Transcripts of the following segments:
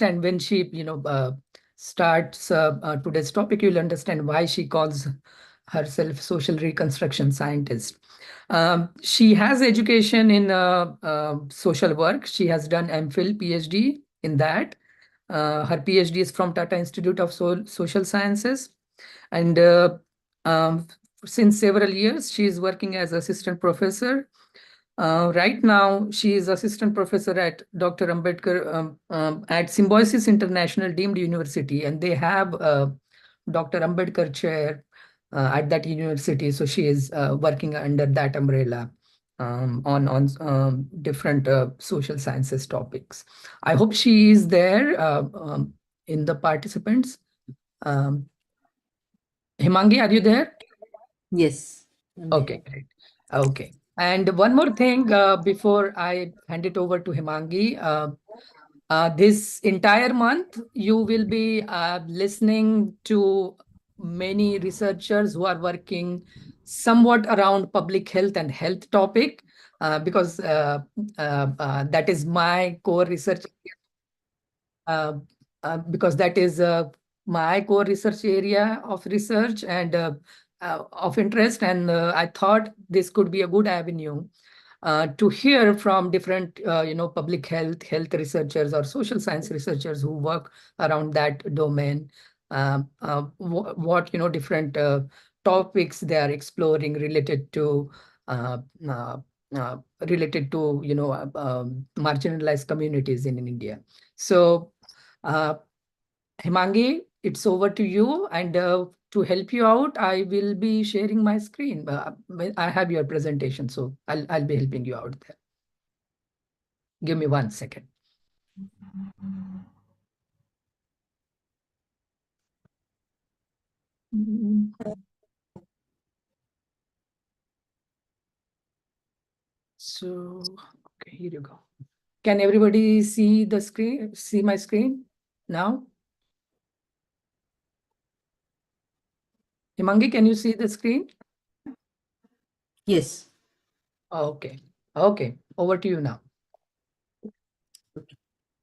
understand when she, starts today's topic, you'll understand why she calls herself social reconstruction scientist. She has education in social work. She has done MPhil, PhD in that. Her PhD is from Tata Institute of Social Sciences. And since several years, she is working as assistant professor. Right now, she is assistant professor at Dr. Ambedkar at Symbiosis International Deemed University, and they have Dr. Ambedkar chair at that university. So she is working under that umbrella on different social sciences topics. I hope she is there in the participants. Um, Hemangi, are you there? Yes, I'm there. Okay, great. Okay. And one more thing before I hand it over to Himangi. This entire month, you will be listening to many researchers who are working somewhat around public health and health topic, because that is my core research, uh, because that is my core research area of research and of interest. And I thought this could be a good avenue to hear from different, public health researchers or social science researchers who work around that domain. What different topics they are exploring uh, uh, related to marginalized communities in India. So, Himangi, it's over to you. And to help you out, I will be sharing my screen. I have your presentation, so I'll be helping you out there. Give me 1 second. So, okay, here you go. Can everybody see the screen? See my screen now? Himangi, can you see the screen? Yes. Okay. Okay. Over to you now.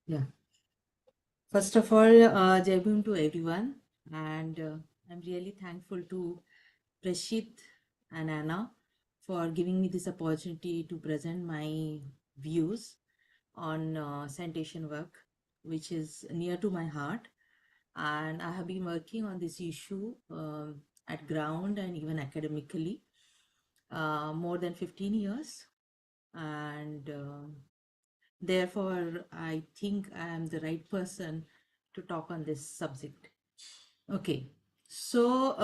Yeah. First of all, Jai Bhim to everyone. And I'm really thankful to Prashit and Anna for giving me this opportunity to present my views on sanitation work, which is near to my heart. And I have been working on this issue at ground and even academically more than 15 years. And therefore, I think I am the right person to talk on this subject. Okay, so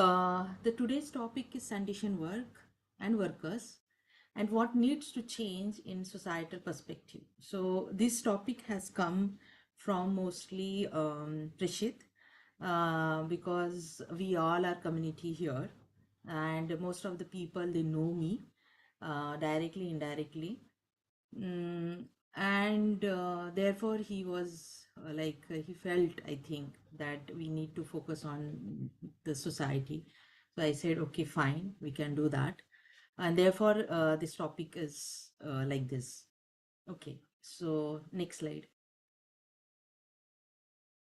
the today's topic is sanitation work and workers and what needs to change in societal perspective. So this topic has come from mostly Prashit because we all are community here and most of the people they know me directly, indirectly. And therefore he was he felt, I think, that we need to focus on the society. So I said, okay, fine, we can do that. And therefore this topic is like this. Okay, so next slide.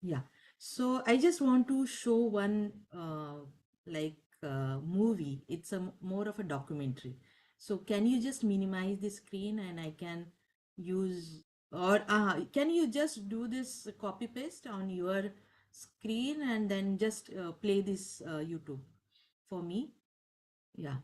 Yeah, so I just want to show one movie. It's more of a documentary. So can you just minimize the screen and I can use, or can you just do this copy paste on your screen and then just play this YouTube for me? Yeah.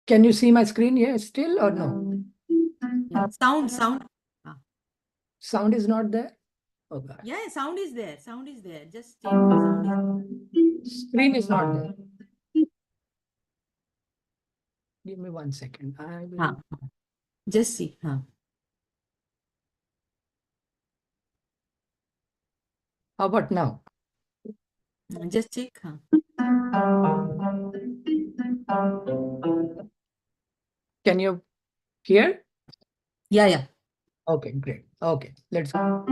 Can you see my screen here still or no? Yeah. Sound. Ah. Sound is not there? Oh, God. Yeah, sound is there. Sound is there. Just check. Sound is. Screen is not there. Give me 1 second. I will. Huh. Just see. Huh. How about now? Just check. Huh. Can you hear? Yeah, yeah. Okay, great. Okay, let's go.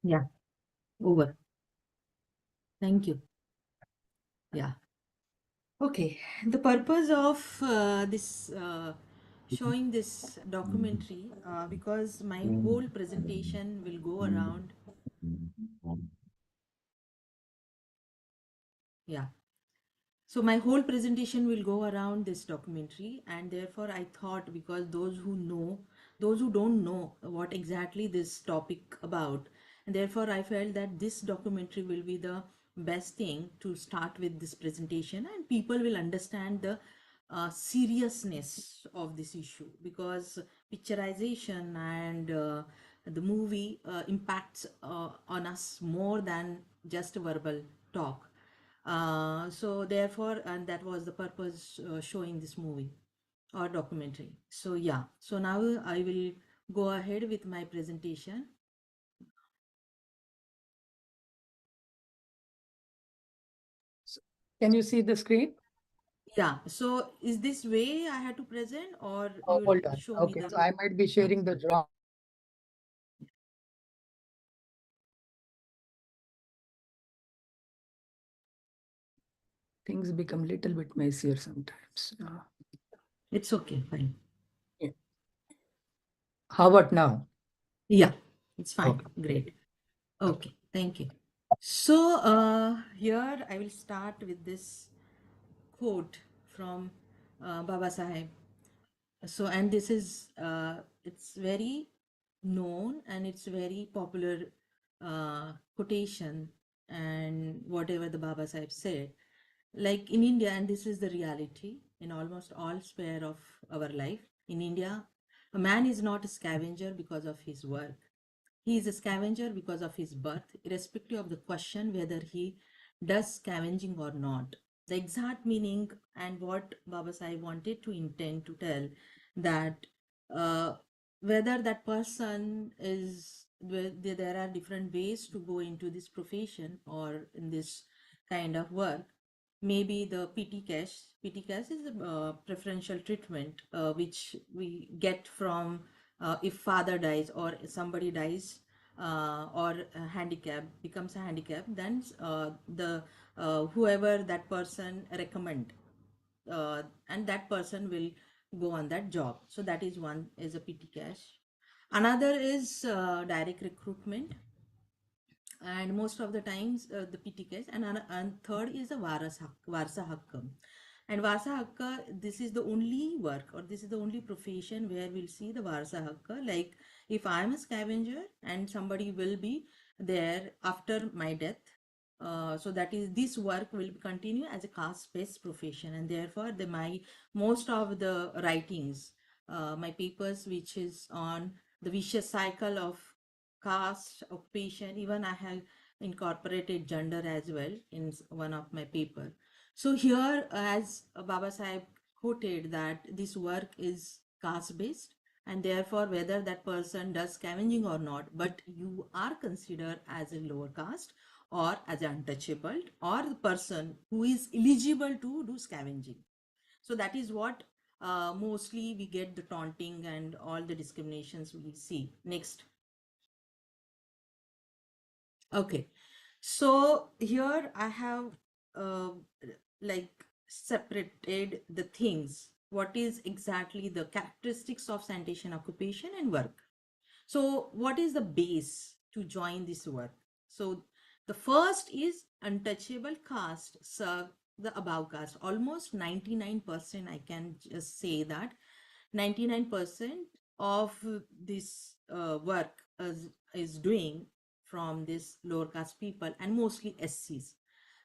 Yeah, over. Thank you. Yeah. Okay. The purpose of this showing this documentary, because my whole presentation will go around. Yeah. So my whole presentation will go around this documentary, and therefore I thought, because those who know, those who don't know what exactly this topic about, and therefore I felt that this documentary will be the best thing to start with this presentation, and people will understand the seriousness of this issue, because picturization and the movie impacts on us more than just verbal talk. So therefore, and that was the purpose showing this movie or documentary. So yeah, so now I will go ahead with my presentation. Can you see the screen? Yeah, so is this way I had to present, or Oh, you hold will on. show me Okay, the? so I might be sharing the wrong. Things become little bit messier sometimes. It's okay, fine. Yeah. How about now? Yeah, it's fine. Okay, great. Great. Okay, thank you. So here I will start with this quote from Baba Sahib. So, and this is it's very known and it's very popular quotation, and whatever the Baba Sahib said, like in India, and this is the reality in almost all sphere of our life. In India, A man is not a scavenger because of his work. He is a scavenger because of his birth, irrespective of the question whether he does scavenging or not. The exact meaning and what Baba Sahib wanted to intend to tell, that uh, whether that person is, there are different ways to go into this profession or in this kind of work. Maybe the PT cash. PT cash is a preferential treatment which we get from if father dies or somebody dies or a handicap becomes a handicap, then the whoever that person recommend, and that person will go on that job. So that is one, is a PT cash. Another is direct recruitment, and most of the times the PTKs, and third is the Varsa Hakka. And Varsa Hakka, this is the only work, or this is the only profession where we'll see the Varsa Hakka. Like if I'm a scavenger and somebody will be there after my death, so that is, this work will continue as a caste-based profession, and therefore my most of the writings, my papers, which is on the vicious cycle of caste, occupation, even I have incorporated gender as well in one of my paper. So here, as Baba Sahib quoted, that this work is caste based, and therefore whether that person does scavenging or not, but you are considered as a lower caste or as an untouchable, or the person who is eligible to do scavenging. So that is what mostly we get the taunting and all the discriminations we see. Next. Okay, so here I have uh, like separated the things. What is exactly the characteristics of sanitation occupation and work? So what is the base to join this work? So the first is untouchable caste serve the above caste. Almost 99%, I can just say that 99% of this work is doing from this lower caste people, and mostly SCs,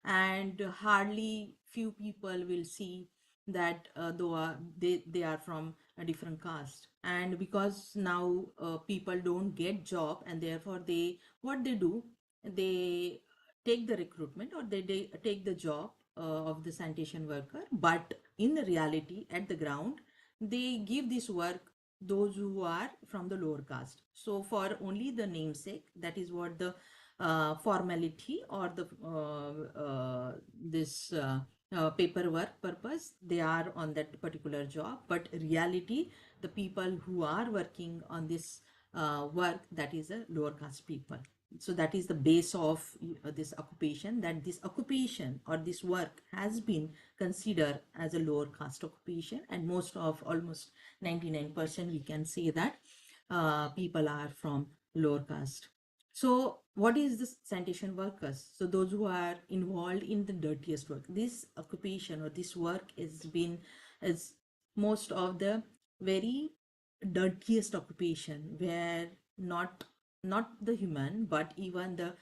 and hardly few people will see that they are from a different caste. And because now people don't get job, and therefore they, what they do, they take the recruitment, or they take the job of the sanitation worker, but in the reality at the ground they give this work those who are from the lower caste. So for only the namesake, that is what the formality or the this paperwork purpose, they are on that particular job, but reality the people who are working on this work, that is a lower caste people. So that is the base of this occupation, that this occupation or this work has been considered as a lower caste occupation, and most of, almost 99%, we can say that people are from lower caste. So what is the sanitation workers? So those who are involved in the dirtiest work. This occupation or this work is most of the very dirtiest occupation, where not the human, but even the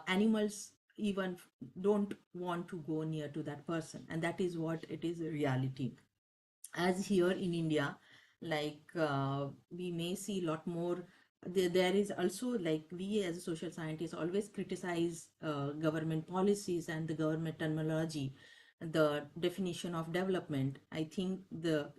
animals even don't want to go near to that person, and that is what it is, a reality. As here in India, like we may see a lot more. There is also, like, we as a social scientists always criticize government policies and the government terminology, the definition of development. I think the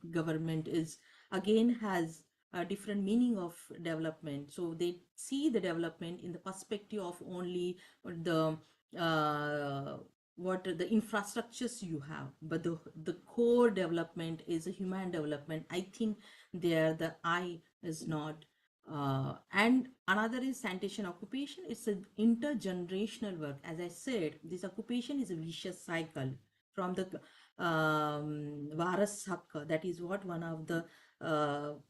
government is, again, has a different meaning of development. So they see the development in the perspective of only the uh, what the infrastructures you have, but the core development is a human development. I think there the eye is not. And another is sanitation occupation. It's an intergenerational work. As I said, this occupation is a vicious cycle from the varas hakka. That is what one of the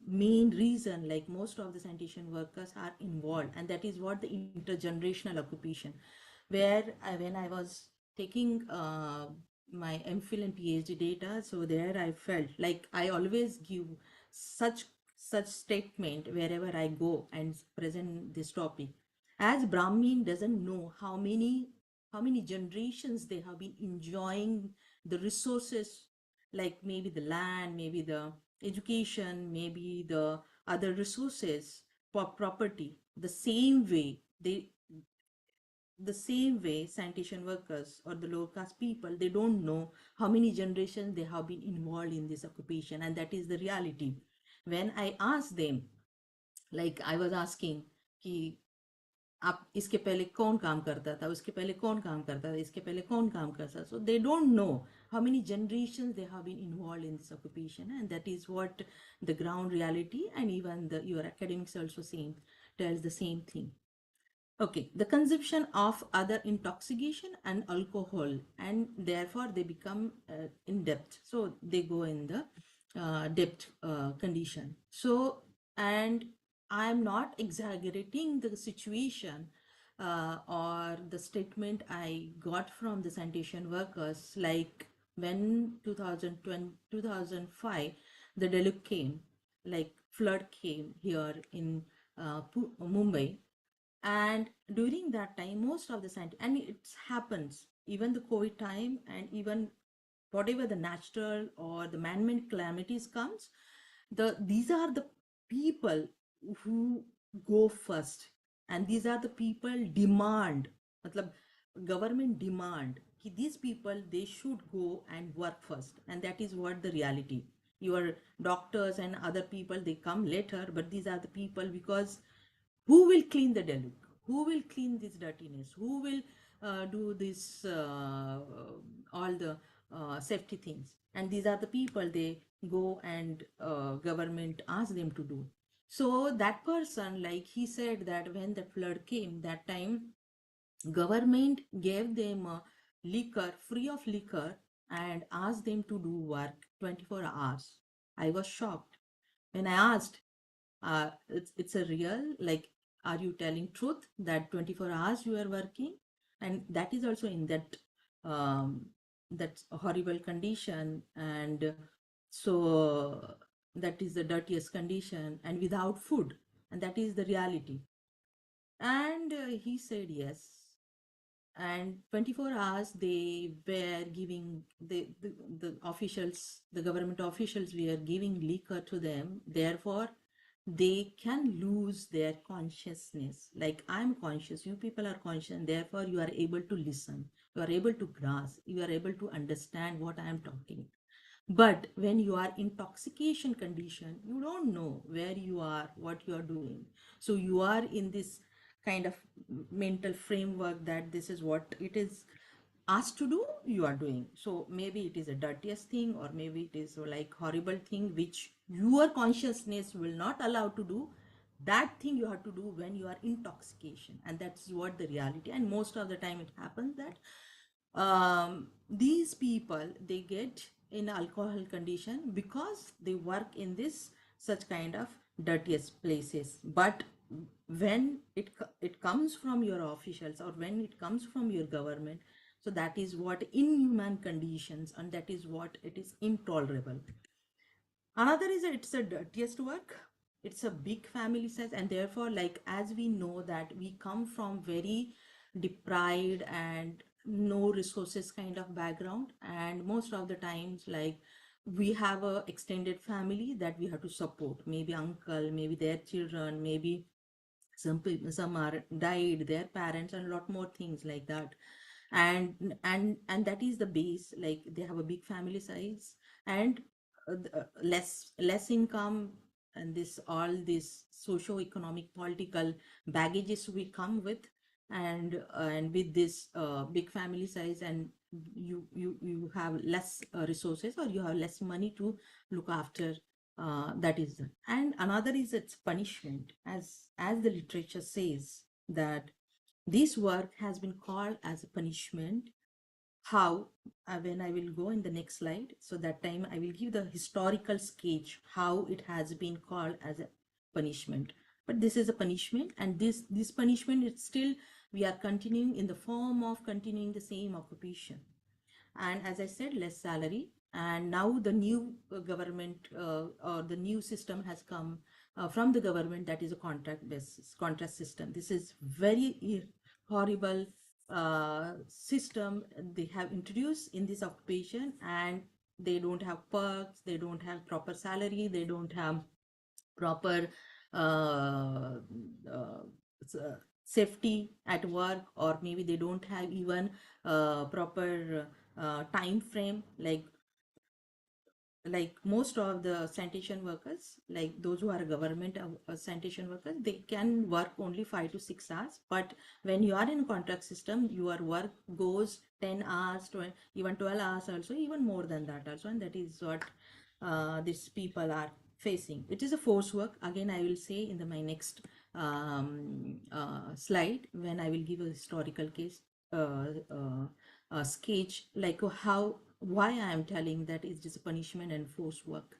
main reason, like most of the sanitation workers are involved, and that is what the intergenerational occupation, where when I was taking my MPhil and PhD data, so there I felt like I always give such such statement wherever I go and present this topic. As Brahmin doesn't know how many generations they have been enjoying the resources, like maybe the land, maybe the education, maybe the other resources, property, the same way sanitation workers or the low caste people, they don't know how many generations they have been involved in this occupation, and that is the reality. When I asked them, like I was asking कि आप इसके पहले कौन काम करता था, उसके पहले कौन काम करता था, इसके पहले कौन काम करता था, so they don't know how many generations they have been involved in this occupation, and that is what the ground reality, and even your academics also saying tells the same thing. Okay, the consumption of other intoxication and alcohol, and therefore they become in debt. So they go in the debt condition. So, and I'm not exaggerating the situation or the statement I got from the sanitation workers, like when 2020, 2005, the deluge came, like flood came here in Mumbai, and during that time most of the scientists, and it happens even the COVID time, and even whatever the natural or the man-made calamities comes, these are the people who go first, and these are the people demand, matlab government demand कि these people they should go and work first, and that is what the reality. Your doctors and other people they come later, but these are the people, because who will clean the deluge, who will clean this dirtiness, who will do this all the safety things, and these are the people they go and government ask them to do. So that person, like he said that when the flood came that time, government gave them liquor, free of liquor, and asked them to do work 24 hours. I was shocked when I asked, it's a real, like, are you telling truth that 24 hours you are working, and that is also in um, that horrible condition, and so that is the dirtiest condition and without food, and that is the reality. And he said yes, and 24 hours they were giving the officials, the government officials were giving liquor to them, therefore they can lose their consciousness, like I'm conscious, you people are conscious, and therefore you are able to listen, you are able to grasp, you are able to understand what I am talking. But when you are intoxication condition, you don't know where you are, what you are doing. So you are in this kind of mental framework that this is what it is asked to do, you are doing. So maybe it is a dirtiest thing, or maybe it is like horrible thing which your consciousness will not allow to do. That thing you have to do when you are intoxication, and that's what the reality. And most of the time it happens that these people they get in alcohol condition because they work in this such kind of dirtiest places. But when it comes from your officials, or when it comes from your government, so that is what inhuman conditions, and that is what it is intolerable. Another is that it's a dirtiest work, it's a big family size, and therefore, like, as we know that we come from very deprived and no resources kind of background, and most of the times, like, we have a extended family that we have to support, maybe uncle, maybe their children, maybe some people, some are died, their parents, and a lot more things like that. And that is the base, like they have a big family size, and less income, and this all this socio-economic political baggages we come with, and with this big family size, and you have less resources, or you have less money to look after. That is the, and another is its punishment, as the literature says that this work has been called as a punishment. How? When I will go in the next slide, so that time I will give the historical sketch how it has been called as a punishment. But this is a punishment, and this punishment, it's still we are continuing in the form of continuing the same occupation. And as I said, less salary. And now the new government or the new system has come from the government, that is a contract basis, contract system. This is very horrible system they have introduced in this occupation, and they don't have perks, they don't have proper salary, they don't have proper uh, uh, safety at work, or maybe they don't have even proper time frame, like most of the sanitation workers, like those who are government sanitation workers, they can work only 5 to 6 hours. But when you are in a contract system, your work goes 10 hours, 20, even 12 hours also, even more than that also. And that is what these people are facing. It is a forced work. Again, I will say in my next slide, when I will give a historical case uh, uh, sketch, like how why I am telling that it is a punishment and forced work.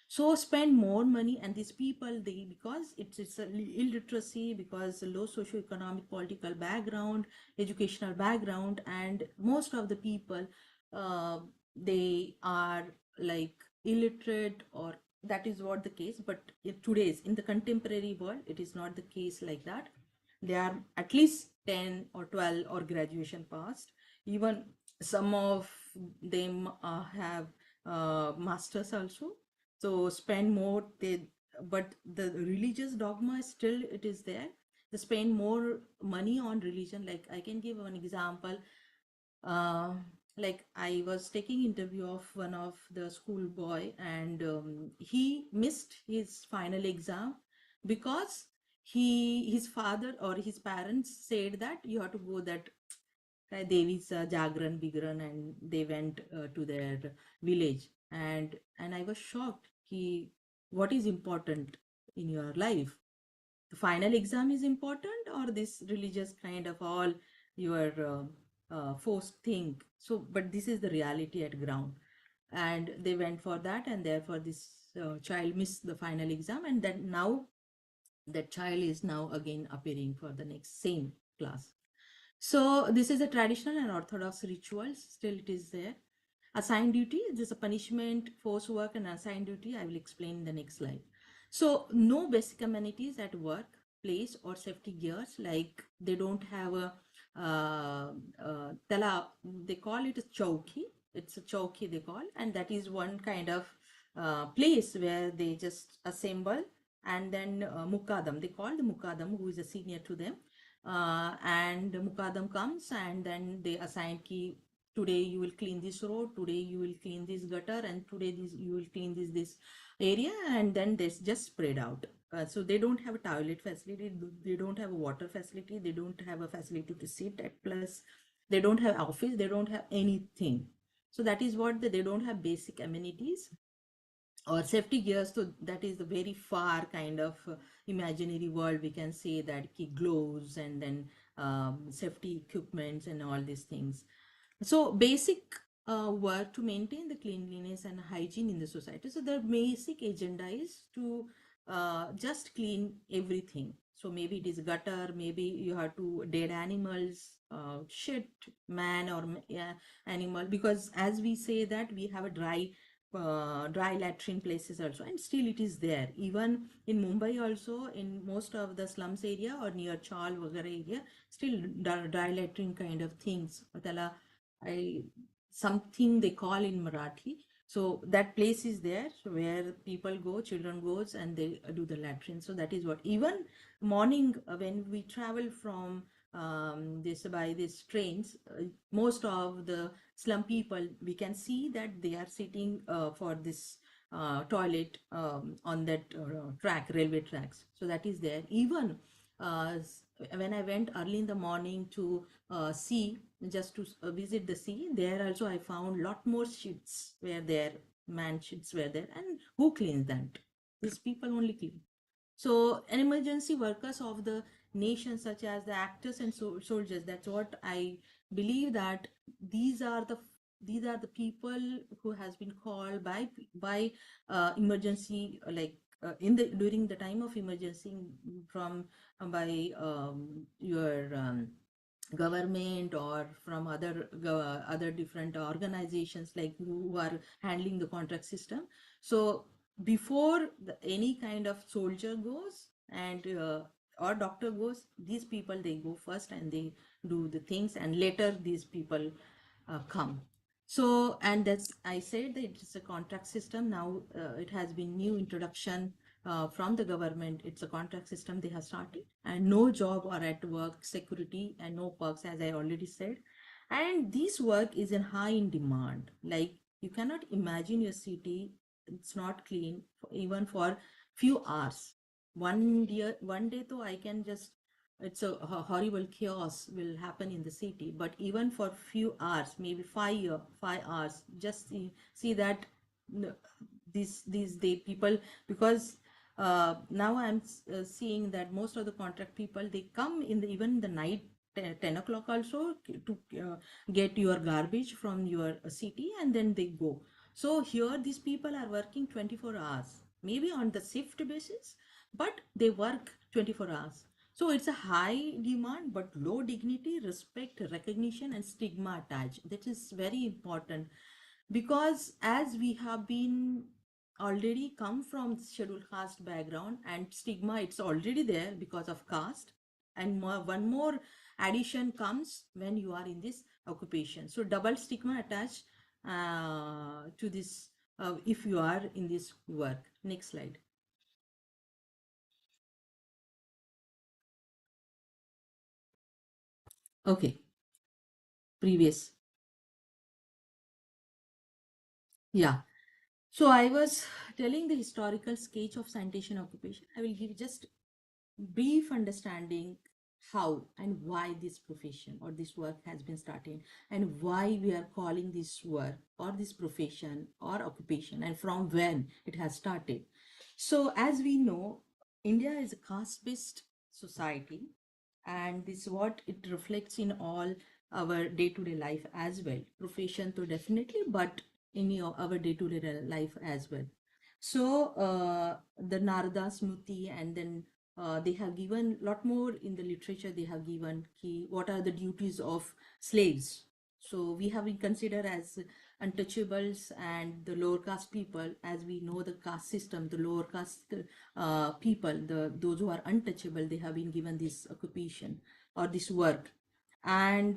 So spend more money, and these people, they, because it's a illiteracy, because low socioeconomic political background, educational background, and most of the people uh, they are like illiterate, or that is what the case. But in today's, in the contemporary world, it is not the case like that. They are at least 10 or 12 or graduation past. Even some of them have masters also. So spend more, they, but the religious dogma is still, it is there. They spend more money on religion. Like I can give an example. uh, like I was taking interview of one of the school boy, and he missed his final exam because his father or his parents said that you have to go that Devi's Jagran Bigran, and they went to their village. And I was shocked. What is important in your life? The final exam is important, or this religious kind of all your forced thing? So, but this is the reality at ground. And they went for that, and therefore this child missed the final exam, and then now that child is now again appearing for the next same class. So this is a traditional and orthodox rituals. Still, it is there. Assigned duty, this is a punishment, forced work, and assigned duty. I will explain in the next slide. So no basic amenities at work, place, or safety gears. Like they don't have a tala. They call it a chowki. It's a chowki they call, and that is one kind of place where they just assemble. And then mukadam, they call the mukadam, who is a senior to them, and Mukadam comes, and then they assign ki, today you will clean this road, today you will clean this gutter, and today this you will clean this area, and then this just spread out. So they don't have a toilet facility, they don't have a water facility, they don't have a facility to sit at, plus they don't have office, they don't have anything. So that is what they don't have basic amenities or safety gears. So that is the very far kind of imaginary world, we can say, that ki gloves, and then safety equipments and all these things. So basic work to maintain the cleanliness and hygiene in the society. So the basic agenda is to just clean everything. So maybe it is gutter, maybe you have to dead animals, shit, man, or yeah, animal, because as we say that we have a dry latrine places also, and still it is there. Even in Mumbai also, in most of the slums area or near Chal Vagara area, still dry latrine kind of things. Tala, I, something they call in Marathi. So that place is there, so where people go, children goes, and they do the latrine. So that is what. Even morning when we travel from this by these trains, most of the slum people, we can see that they are sitting for this toilet on that track, railway tracks. So that is there. Even when I went early in the morning to sea, just to visit the sea, there also I found lot more sheets where there, man sheets were there, and who cleans that? These people only clean. So, an emergency workers of the nation, such as the actors and soldiers, that's what I believe, that these are the these are the people who has been called by emergency, like in the during the time of emergency, from by your government, or from other different organizations, like who are handling the contract system. So before any kind of soldier goes, and or doctor goes, these people, they go first and they do the things, and later these people come. So, and that's, I said that it's a contract system. Now it has been new introduction from the government. It's a contract system they have started, and no job or at work security and no perks, as I already said. And this work is in high in demand. Like, you cannot imagine your city, it's not clean even for few hours. One day though I can just, it's a horrible chaos will happen in the city, but even for few hours, maybe 5 hours, just see that these day people, because now I'm seeing that most of the contract people, they come in the even the night 10 o'clock also to get your garbage from your city, and then they go. So here these people are working 24 hours, maybe on the shift basis, but they work 24 hours. So it's a high demand but low dignity, respect, recognition, and stigma attached. That is very important, because as we have been already come from scheduled caste background, and stigma it's already there because of caste, and one more addition comes when you are in this occupation. So double stigma attached to this if you are in this work. Next slide. Okay, previous. Yeah. So I was telling the historical sketch of sanitation occupation. I will give just brief understanding how and why this profession or this work has been started, and why we are calling this work or this profession or occupation, and from when it has started. So as we know, India is a caste-based society, and this is what it reflects in all our day-to-day life as well. Profession to definitely, but in our day-to-day life as well. So the Narada Smriti, and then they have given a lot more in the literature. They have given key what are the duties of slaves. So we have been considered as untouchables, and the lower caste people, as we know the caste system, the lower caste people, those who are untouchable, they have been given this occupation or this work. And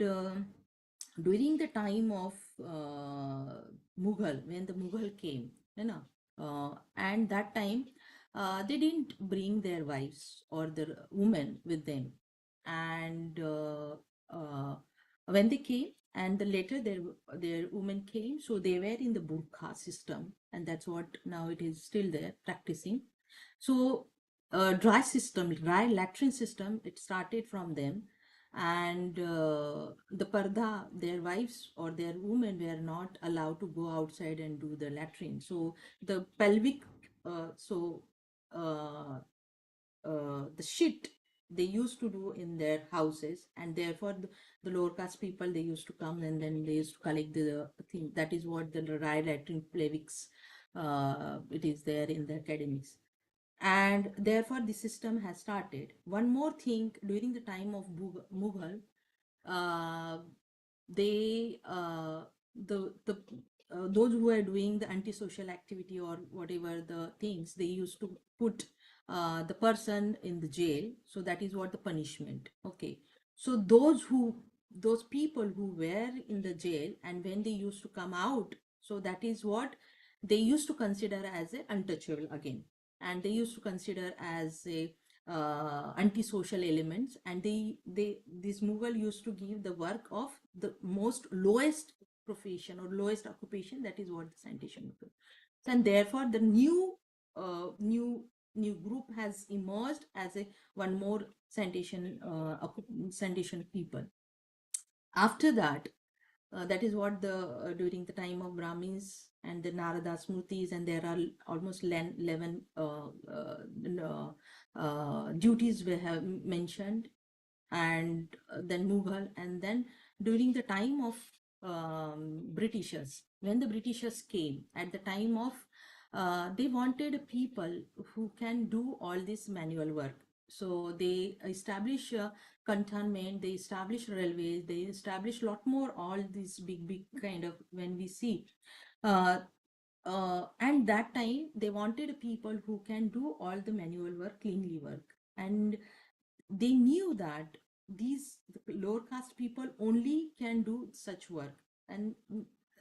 during the time of Mughal, when the Mughal came, you know, and that time they didn't bring their wives or their women with them, and when they came, and the later their women came, so they were in the burqa system, and that's what now it is still there practicing. So dry latrine system, it started from them, and the parda, their wives or their women were not allowed to go outside and do the latrine. So the pelvic, so uh, the shit they used to do in their houses, and therefore the lower caste people, they used to come and then they used to collect the thing. That is what the dry latrine pelvics, it is there in the academics, and therefore the system has started. One more thing, during the time of Mughal, uh, they the those who are doing the antisocial activity or whatever the things, they used to put the person in the jail. So that is what the punishment. Okay, so those people who were in the jail, and when they used to come out, so that is what they used to consider as a untouchable again, and they used to consider as a antisocial elements, and they this Mughal used to give the work of the most lowest profession or lowest occupation, that is what the sanitation people. And therefore the new group has emerged as a one more sanitation people. After that, that is what the during the time of Brahmins and the Narada Smritis, and there are almost 11 duties we have mentioned, and then Mughal, and then during the time of Britishers, when the Britishers came at the time of, they wanted people who can do all this manual work. So they establish cantonment, they establish railways, they establish lot more all these big kind of, when we see uh, and that time they wanted people who can do all the manual work, cleanly work, and they knew that these lower caste people only can do such work. And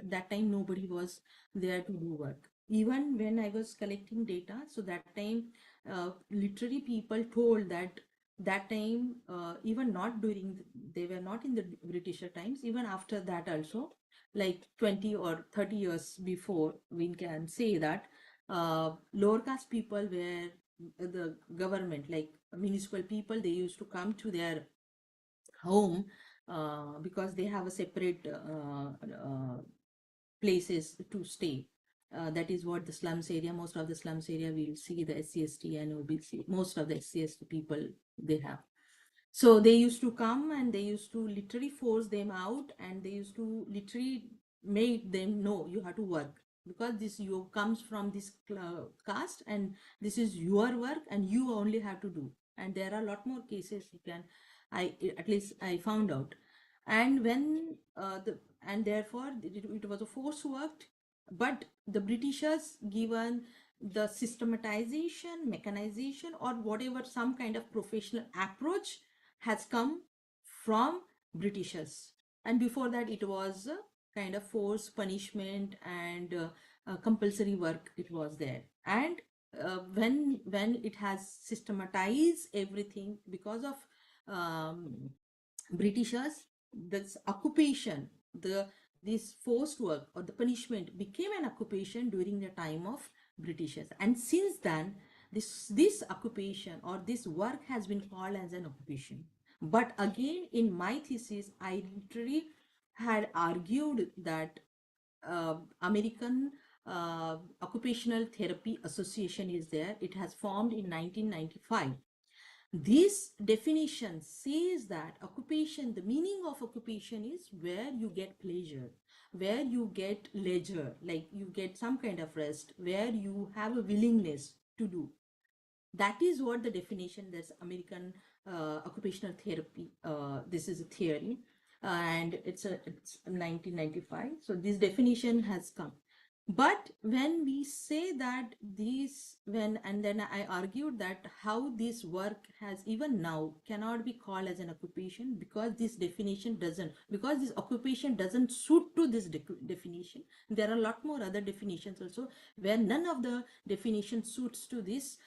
that time nobody was there to do work. Even when I was collecting data, so that time literally people told that that time, even not during they were not in the Britisher times, even after that also, like 20 or 30 years before, we can say that lower caste people were the government, like municipal people, they used to come to their home because they have a separate places to stay. That is what the slums area, most of the slums area, we'll see the SCST and OBC, most of the SCST people they have. So they used to come and they used to literally force them out, and they used to literally make them know you have to work, because this you comes from this caste, and this is your work and you only have to do. And there are a lot more cases you can, I at least I found out. And when the and therefore it was a forced work. But the Britishers, given the systematization, mechanization, or whatever, some kind of professional approach has come from Britishers. And before that, it was a kind of force, punishment, and compulsory work. It was there. And when it has systematized everything because of Britishers, this occupation, the this forced work or the punishment became an occupation during the time of Britishers. And since then, this occupation or this work has been called as an occupation. But again, in my thesis, I literally had argued that American Occupational Therapy Association is there. It has formed in 1995. This definition says that occupation, the meaning of occupation is where you get pleasure, where you get leisure, like you get some kind of rest, where you have a willingness to do. That is what the definition, that's American occupational therapy. This is a theory, and it's 1995. So this definition has come. But when we say that these, when, and then I argued that how this work has even now cannot be called as an occupation, because this definition doesn't, because this occupation doesn't suit to this definition. There are a lot more other definitions also where none of the definition suits to this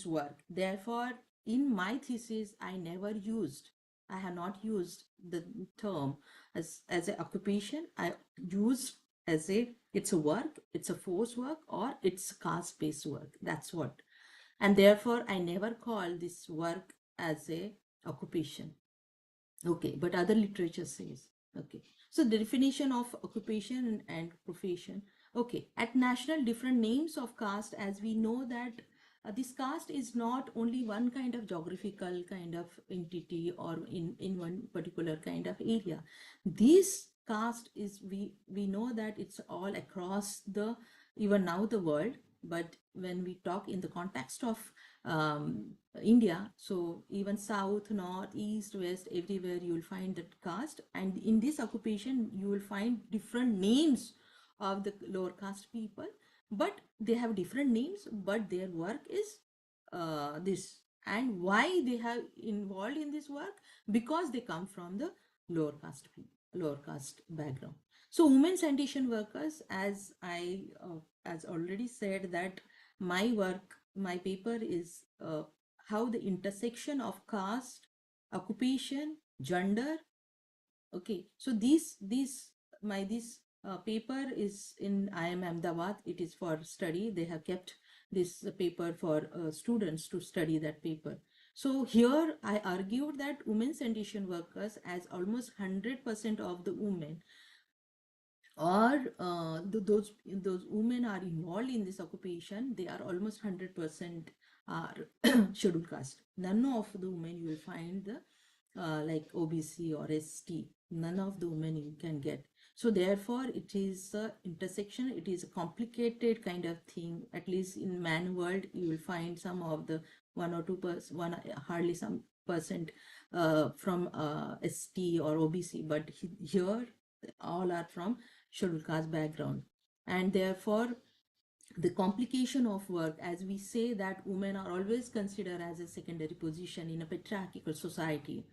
work. Therefore, in my thesis, I have not used the term as an occupation. I used as a, it's a work, it's a force work, or it's caste-based work. That's what. And therefore, I never call this work as a occupation. Okay, but other literature says. Okay, so the definition of occupation and profession. Okay, at national, different names of caste, as we know that this caste is not only one kind of geographical kind of entity or in one particular kind of area. This caste is, we know that it's all across the, even now, the world. But when we talk in the context of India, so even south, north, east, west, everywhere you will find that caste. And in this occupation, you will find different names of the lower caste people, but they have different names, but their work is this. And why they have involved in this work? Because they come from the lower caste people, lower caste background. So women sanitation workers, as I as already said, that my work, my paper is how the intersection of caste, occupation, gender. Okay, so this paper is in IIM Ahmedabad. It is for study. They have kept this paper for students to study that paper. So here I argued that women sanitation workers, as almost 100% of the women, or those women are involved in this occupation, they are almost 100% are scheduled caste. None of the women you will find the like OBC or ST. None of the women you can get. So therefore, it is a intersection. It is a complicated kind of thing. At least in man world, you will find some of the 1 or 2%, hardly some percent from ST or OBC. But here, all are from scheduled caste background. And therefore, the complication of work, as we say that women are always considered as a secondary position in a patriarchal society,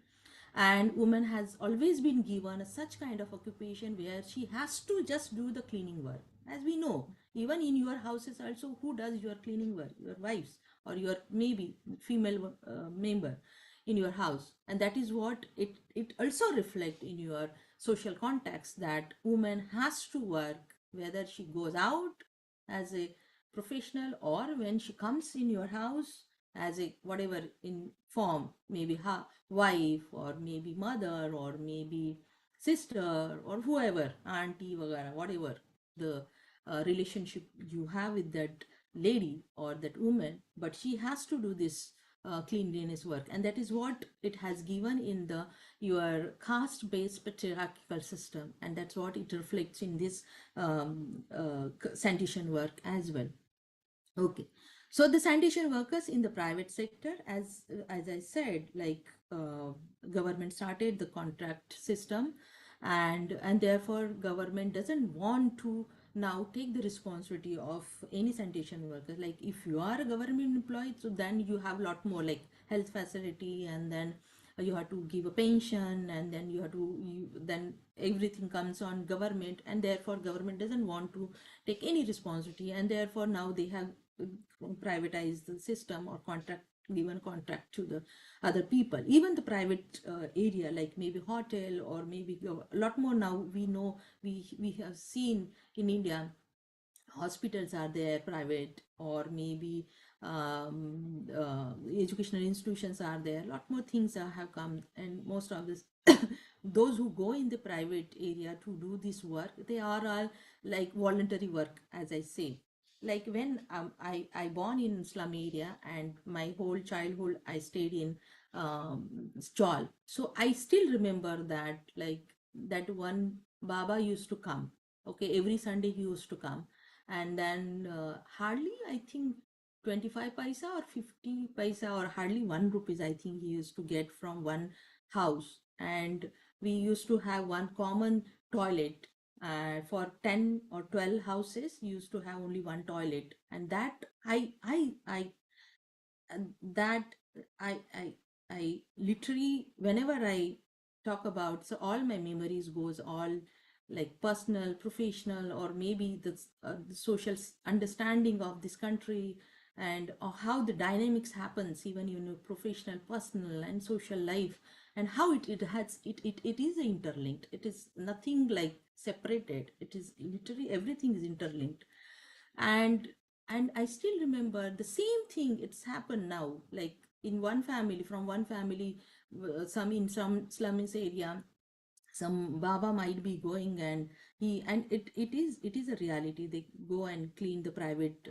and woman has always been given a such kind of occupation where she has to just do the cleaning work. As we know, even in your houses also, who does your cleaning work? Your wives, or your maybe female member in your house. And that is what it also reflect in your social context, that woman has to work whether she goes out as a professional or when she comes in your house as a whatever in form, maybe wife or maybe mother or maybe sister or whoever, auntie, whatever the relationship you have with that lady or that woman, but she has to do this cleanliness work. And that is what it has given in the your caste based patriarchal system, and that's what it reflects in this sanitation work as well. Okay, so the sanitation workers in the private sector, as I said, like government started the contract system, and therefore government doesn't want to now take the responsibility of any sanitation workers. Like if you are a government employee, so then you have a lot more like health facility, and then you have to give a pension, and then then everything comes on government, and therefore government doesn't want to take any responsibility, and therefore now they have privatized the system or given contract to the other people. Even the private area, like maybe hotel or maybe a lot more now, we know, we have seen in India, hospitals are there private, or maybe educational institutions are there. A lot more things have come, and most of this those who go in the private area to do this work, they are all like voluntary work, as I say. Like when I born in slum area, and my whole childhood I stayed in stall, so I still remember that, like that one baba used to come. Okay, every Sunday he used to come, and then hardly I think 25 paisa or 50 paisa, or hardly 1 rupees I think he used to get from one house. And we used to have one common toilet for 10 or 12 houses, used to have only one toilet. And that I and that I literally, whenever I talk about, so all my memories goes all like personal, professional, or maybe the social understanding of this country, and how the dynamics happens even in your professional, personal, and social life, and how it is interlinked. It is nothing like separated. It is literally everything is interlinked. And and I still remember the same thing. It's happened now, like in one family, from one family, some in some slums area, some baba might be going, and it is a reality. They go and clean the private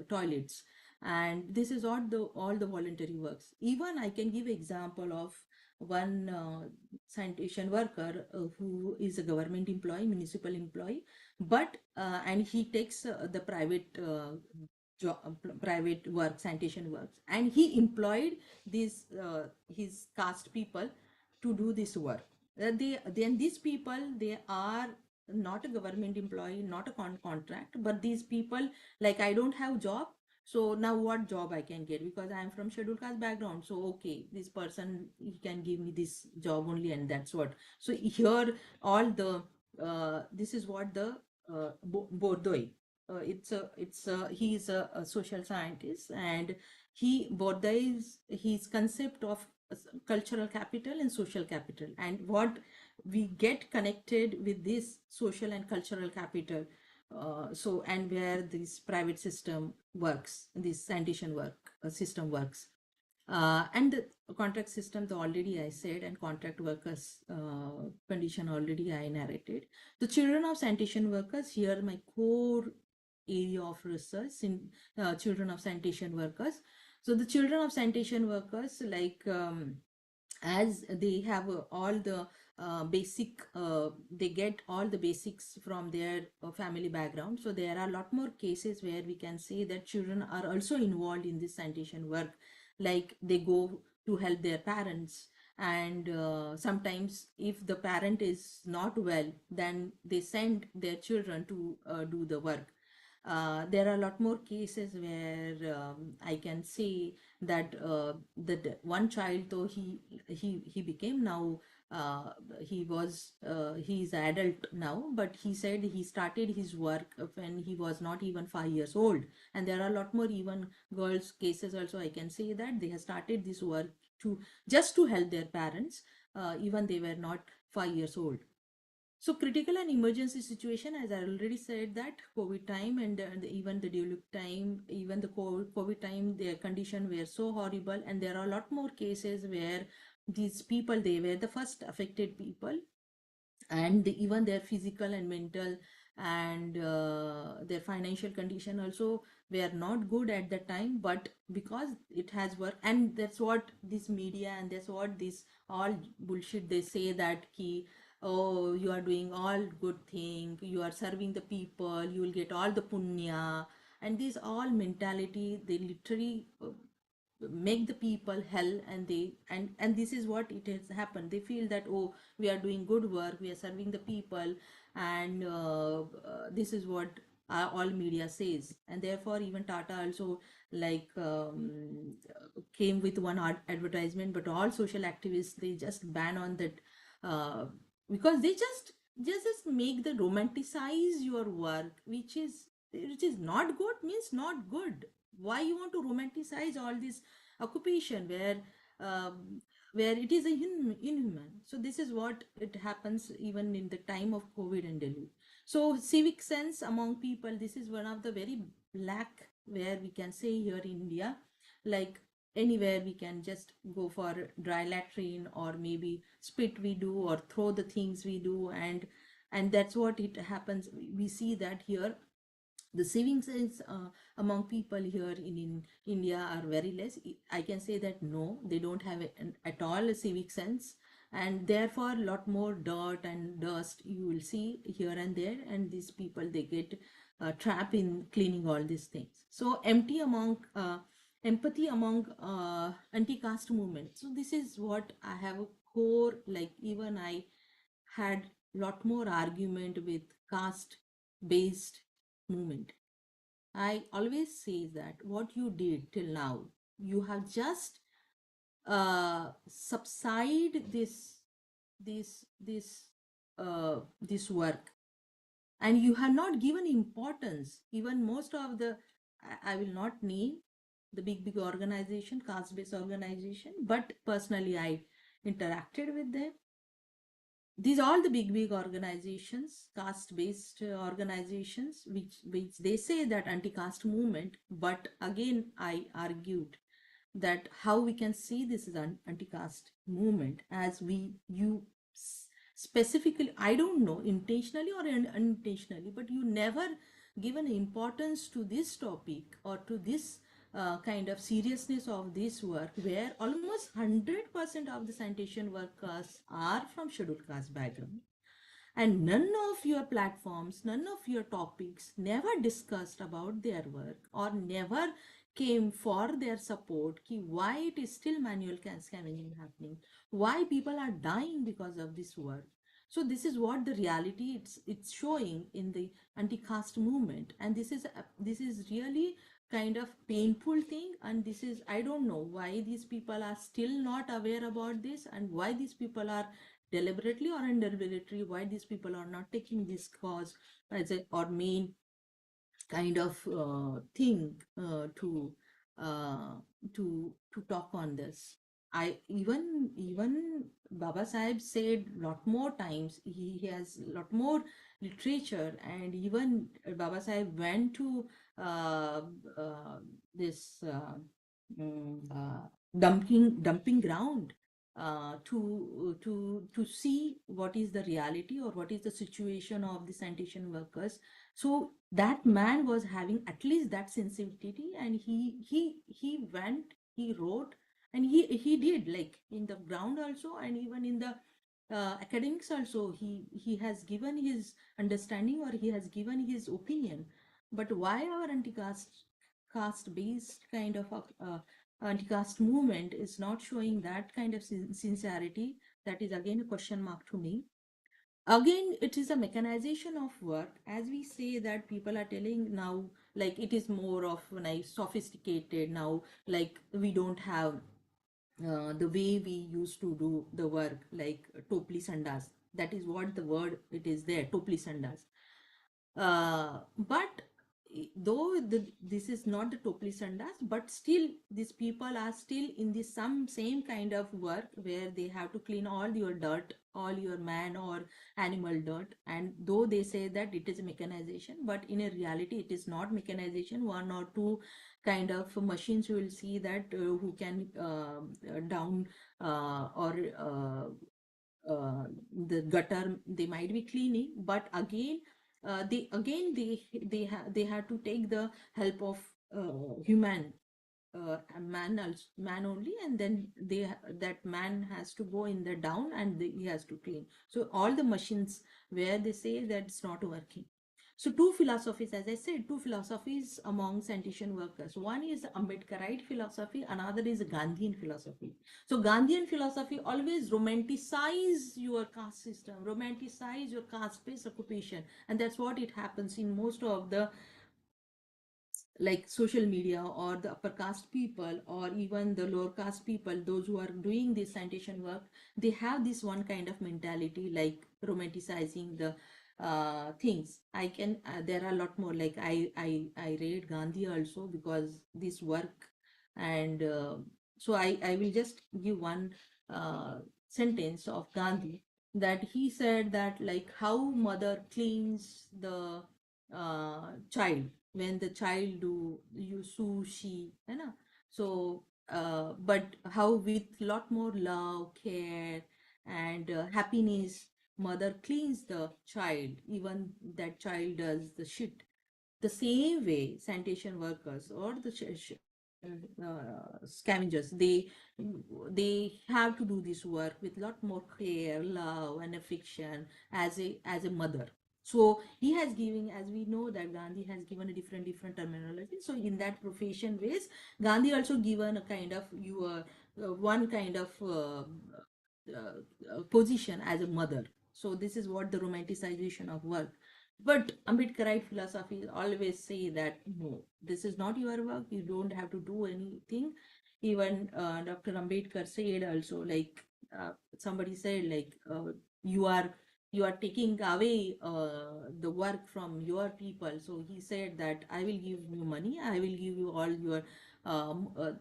toilets, and this is all the voluntary works. Even I can give example of one sanitation worker who is a government employee, municipal employee, but and he takes the private work, sanitation works, and he employed these his caste people to do this work. Then these people, they are not a government employee, not a contract, but these people, like, I don't have job, so now what job I can get, because I am from scheduled caste background, so okay, this person, he can give me this job only, and that's what. So here all the this is what the Bordoi, he is a social scientist, and he Bordai's his concept of cultural capital and social capital, and what we get connected with this social and cultural capital. So, and where this private system works, this sanitation work system works, and the contract system, the already I said, and contract workers condition already I narrated. The children of sanitation workers, here my core area of research in children of sanitation workers. So the children of sanitation workers, like as they have all the basic they get all the basics from their family background. So there are a lot more cases where we can say that children are also involved in this sanitation work, like they go to help their parents, and sometimes if the parent is not well, then they send their children to do the work. there are a lot more cases where I can say that that one child, though he became now uh, he's adult now, but he said he started his work when he was not even 5 years old. And there are a lot more even girls cases also, I can say that they have started this work to just to help their parents, even they were not 5 years old. So critical and emergency situation, as I already said, that COVID time and even the develop time, even the COVID time, their condition were so horrible, and there are a lot more cases where these people, they were the first affected people, and even their physical and mental and their financial condition also were not good at the time, but because it has worked. And that's what this media and that's what this all bullshit they say, that key, oh, you are doing all good thing, you are serving the people, you will get all the punya, and this all mentality they literally make the people hell. And they and this is what it has happened. They feel that, oh, we are doing good work, we are serving the people, and this is what all media says. And therefore even Tata also, like, came with one advertisement, but all social activists, they just ban on that, uh, because they just make the romanticize your work, which is not good, means not good. Why you want to romanticize all this occupation um, where it is a inhuman? So this is what it happens even in the time of COVID and Delhi. So civic sense among people, this is one of the very lack, where we can say here in India, like anywhere we can just go for dry latrine, or maybe spit we do, or throw the things we do, and that's what it happens. We see that here the saving sense among people here in India are very less. I can say that no, they don't have at all a civic sense, and therefore a lot more dirt and dust you will see here and there, and these people, they get trapped in cleaning all these things. So empathy among anti-caste movement. So this is what I have a core, like even I had lot more argument with caste based movement. I always say that what you did till now, you have just subside this work, and you have not given importance. Even most of the, I will not name the big organization, caste based organization, but personally I interacted with them. These are all the big organizations, caste based organizations, which they say that anti-caste movement. But again I argued that how we can see this is an anti-caste movement, as you specifically, I don't know, intentionally or unintentionally, but you never given importance to this topic, or to this kind of seriousness of this work, where almost 100% of the sanitation workers are from scheduled caste background, and none of your platforms, none of your topics never discussed about their work, or never came for their support, ki why it is still manual scavenging happening, why people are dying because of this work. So this is what the reality it's showing in the anti-caste movement, and this is really kind of painful thing. And this is, I don't know why these people are still not aware about this, and why these people are deliberately or indeliberately, why these people are not taking this cause as a or main kind of thing uh, to talk on this. I even Baba Sahib said lot more times, he has lot more literature, and even Baba Sahib went to uh, uh, this dumping ground to see what is the reality, or what is the situation of the sanitation workers. So that man was having at least that sensitivity, and he went, he wrote, and he did, like in the ground also, and even in the academics also, he has given his understanding, or he has given his opinion. But why our caste based kind of anti-caste movement is not showing that kind of sincerity? That is again a question mark to me. again, it is a mechanization of work. As we say that people are telling now, like it is more of nice sophisticated now, like we don't have the way we used to do the work, like topli sandas. That is what the word it is there, topli sandas. But though this is not the totally sandas, but still these people are still in the some same kind of work where they have to clean all your dirt, all your man or animal dirt. And though they say that it is mechanization, but in a reality it is not mechanization. One or two kind of machines you will see that who can down or the gutter they might be cleaning, but again they have to take the help of human man only, and then that man has to go in the down and he has to clean. So all the machines where they say that it's not working. So two philosophies, as I said, two philosophies among sanitation workers. One is Ambedkarite philosophy, another is Gandhian philosophy. So Gandhian philosophy always romanticize your caste system, romanticize your caste-based occupation, and that's what it happens in most of the like social media, or the upper caste people or even the lower caste people, those who are doing this sanitation work. They have this one kind of mentality, like romanticizing the things. I can there are a lot more, like I read Gandhi also because this work. And so I will just give one sentence of Gandhi, that he said that like how mother cleans the child when the child do you sushi, you know. So but how with lot more love, care, and happiness mother cleans the child, even that child does the shit. The same way sanitation workers or the scavengers, they have to do this work with lot more care, love, and affection as a mother. So he has given, as we know that Gandhi has given a different terminology. So in that profession ways, Gandhi also given a kind of one kind of position as a mother. So this is what the romanticization of work. But Ambedkarite philosophy always say that no, this is not your work. You don't have to do anything. Even Dr. Ambedkar said also, like somebody said, like you are you are taking away the work from your people. So he said that I will give you money. I will give you all your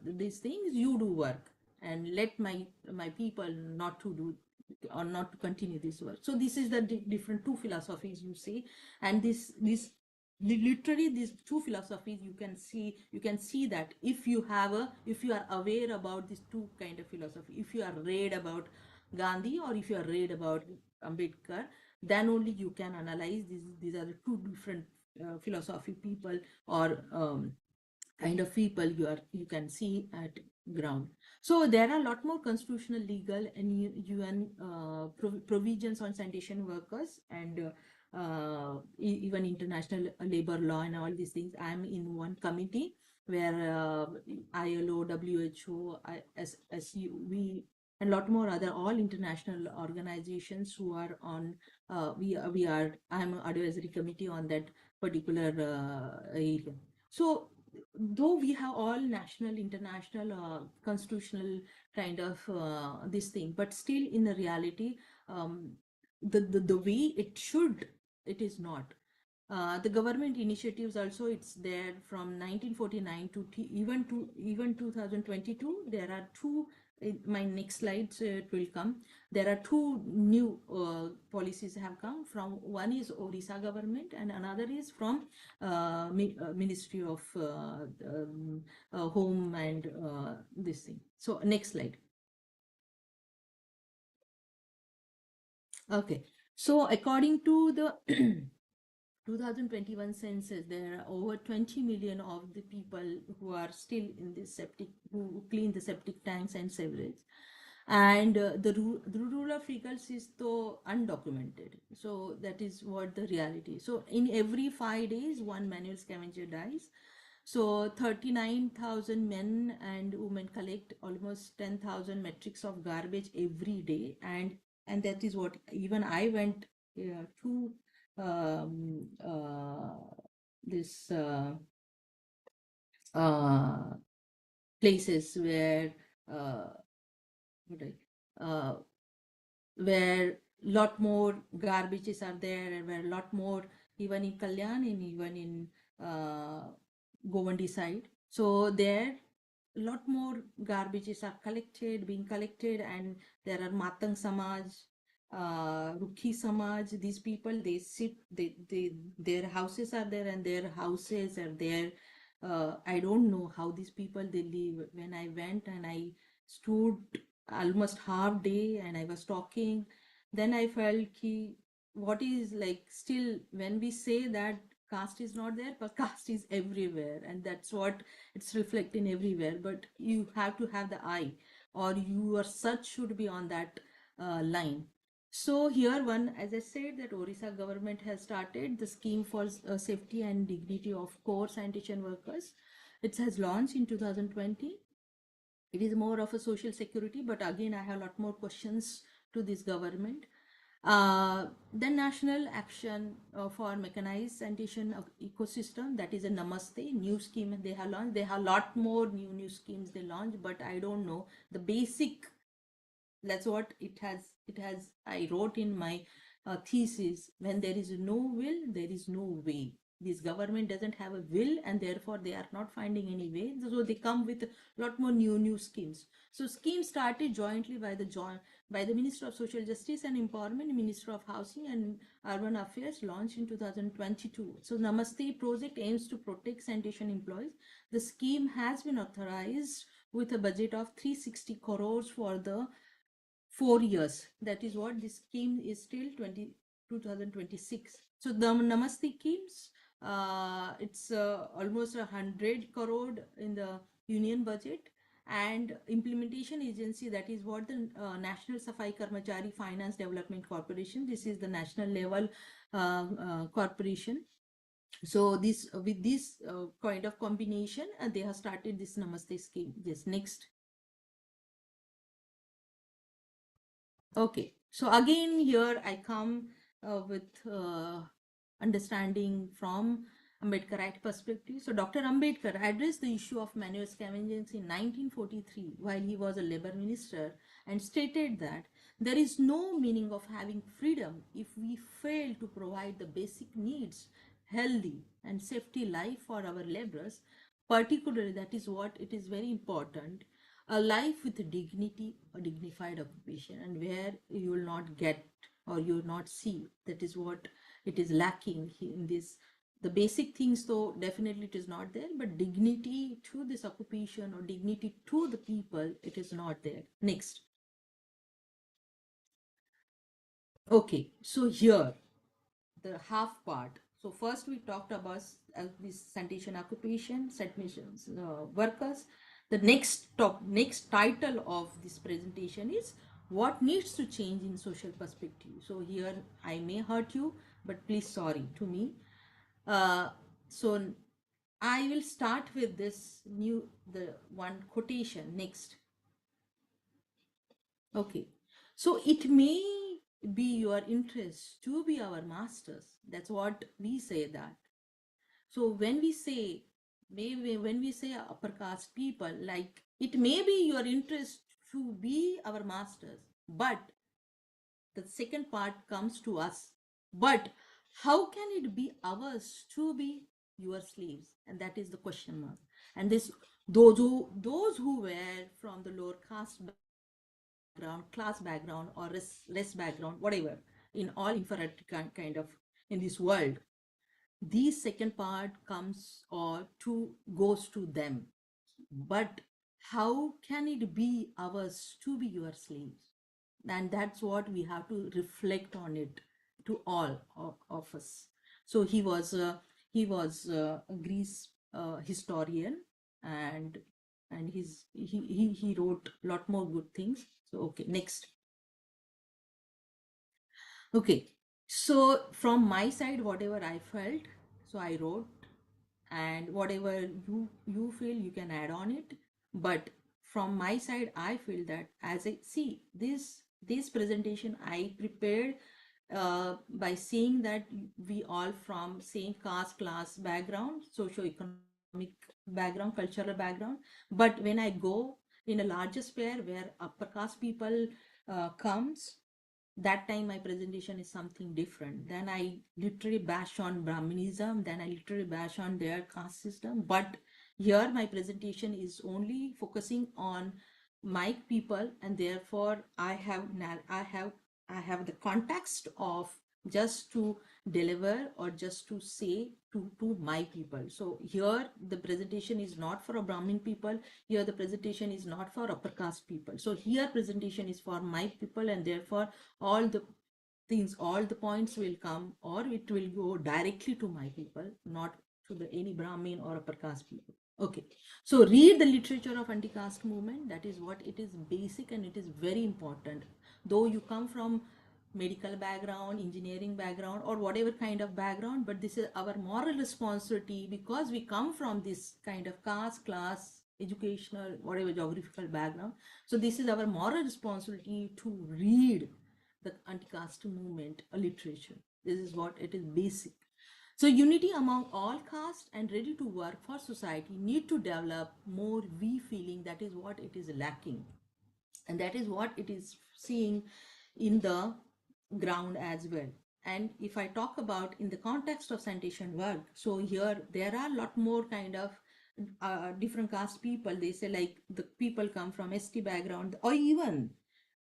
these things. You do work and let my people not to do or not to continue this work. So this is the different two philosophies you see. And this literally these two philosophies, you can see that if you have a if you are aware about these two kind of philosophy, if you are read about Gandhi or if you are read about Ambedkar, then only you can analyze these are the two different philosophy people, or kind of people you can see at ground. So there are a lot more constitutional, legal, and UN provisions on sanitation workers, and even international labor law and all these things. I'm in one committee where ILO, WHO, SUV, and a lot more other all international organizations who are on. I'm an advisory committee on that particular area. So though we have all national, international, constitutional kind of this thing, but still in the reality, um, the way it should, it is not. The government initiatives also, it's there from 1949 to even 2022. There are two. In my next slides it will come. There are two new policies have come from. One is Odisha government and another is from Ministry of Home and this thing. So next slide. Okay. So according to the 2021 census, there are over 20 million of the people who are still in the septic, who clean the septic tanks and sewerage. And the rule of vehicles is so undocumented. So that is what the reality. So in every 5 days, one manual scavenger dies. So 39,000 men and women collect almost 10,000 metrics of garbage every day. And that is what even I went two um, this uh, places uh, what uh, where lot more garbages are there, and where a lot more, even in Kalyan and even in uh, Govandi side. So there a lot more garbages are being collected, and there are Matang Samaj, Rukhi Samaj. These people, they sit, their houses are there, and their houses are there. I don't know how these people they live. When I went and I stood almost half day and I was talking, then I felt ki what is like still when we say that caste is not there, but caste is everywhere, and that's what it's reflecting everywhere. But you have to have the eye, or your search should be on that line. So here one, as I said, that Orissa government has started the scheme for safety and dignity of core sanitation workers. It has launched in 2020. It is more of a social security, but again I have a lot more questions to this government. Then national action for mechanized sanitation of ecosystem, that is a Namaste new scheme they have launched. They have a lot more new schemes they launched, but I don't know the basic. That's what it has I wrote in my thesis. When there is no will, there is no way. This government doesn't have a will, and therefore they are not finding any way, so they come with a lot more new schemes. So schemes started jointly by the Minister of Social Justice and Empowerment, Minister of Housing and Urban Affairs, launched in 2022. So Namaste project aims to protect sanitation employees. The scheme has been authorized with a budget of 360 crores for the 4 years. That is what this scheme is till 2026. So the Namaste schemes, it's almost 100 crore in the union budget, and implementation agency, that is what the National Safai Karmachari Finance Development Corporation. This is the national level corporation. So this with this kind of combination, they have started this Namaste scheme. Yes, next. Okay, so again here I come with understanding from Ambedkarite perspective. So Dr. Ambedkar addressed the issue of manual scavenging in 1943 while he was a labor minister, and stated that there is no meaning of having freedom if we fail to provide the basic needs, healthy and safety life for our laborers. Particularly, that is what it is very important, a life with dignity, a dignified occupation, and where you will not get or you will not see. That is what it is lacking in this. The basic things, though, definitely it is not there, but dignity to this occupation or dignity to the people, it is not there. Next. Okay, so here the half part. So first we talked about this sanitation occupation, sanitation workers. The next title of this presentation is what needs to change in social perspective. So here I may hurt you, but please sorry to me. So I will start with the one quotation next. Okay. So it may be your interest to be our masters. That's what we say that. So when we say, maybe when we say upper caste people, like it may be your interest to be our masters, but the second part comes to us. But how can it be ours to be your slaves? And that is the question mark. And this those who were from the lower caste background, class background, or less background, whatever, in all inferiority kind of in this world, the second part comes or to goes to them. But how can it be ours to be your slaves? And that's what we have to reflect on it, to all of us. So he was a Greece historian, and he wrote a lot more good things. So okay, next. Okay, so from my side, whatever I felt, so I wrote, and whatever you feel, you can add on it. But from my side, I feel that as I see this presentation I prepared by seeing that we all from same caste, class background, socio-economic background, cultural background. But when I go in a larger sphere where upper caste people comes, that time my presentation is something different. Then I literally bash on Brahminism, then I literally bash on their caste system. But here my presentation is only focusing on my people, and therefore I have the context of just to deliver or just to say to my people. So here the presentation is not for a Brahmin people. Here the presentation is not for upper caste people. So here presentation is for my people, and therefore all the things, all the points will come, or it will go directly to my people, not to the any Brahmin or upper caste people. Okay, so read the literature of anti-caste movement. That is what it is basic, and it is very important. Though you come from medical background, engineering background, or whatever kind of background, but this is our moral responsibility because we come from this kind of caste, class, educational, whatever geographical background. So this is our moral responsibility to read the anti-caste movement literature. This is what it is basic. So unity among all caste and ready to work for society need to develop more we feeling. That is what it is lacking, and that is what it is seeing in the ground as well. And if I talk about in the context of sanitation work, so here there are a lot more kind of different caste people. They say like the people come from ST background, or even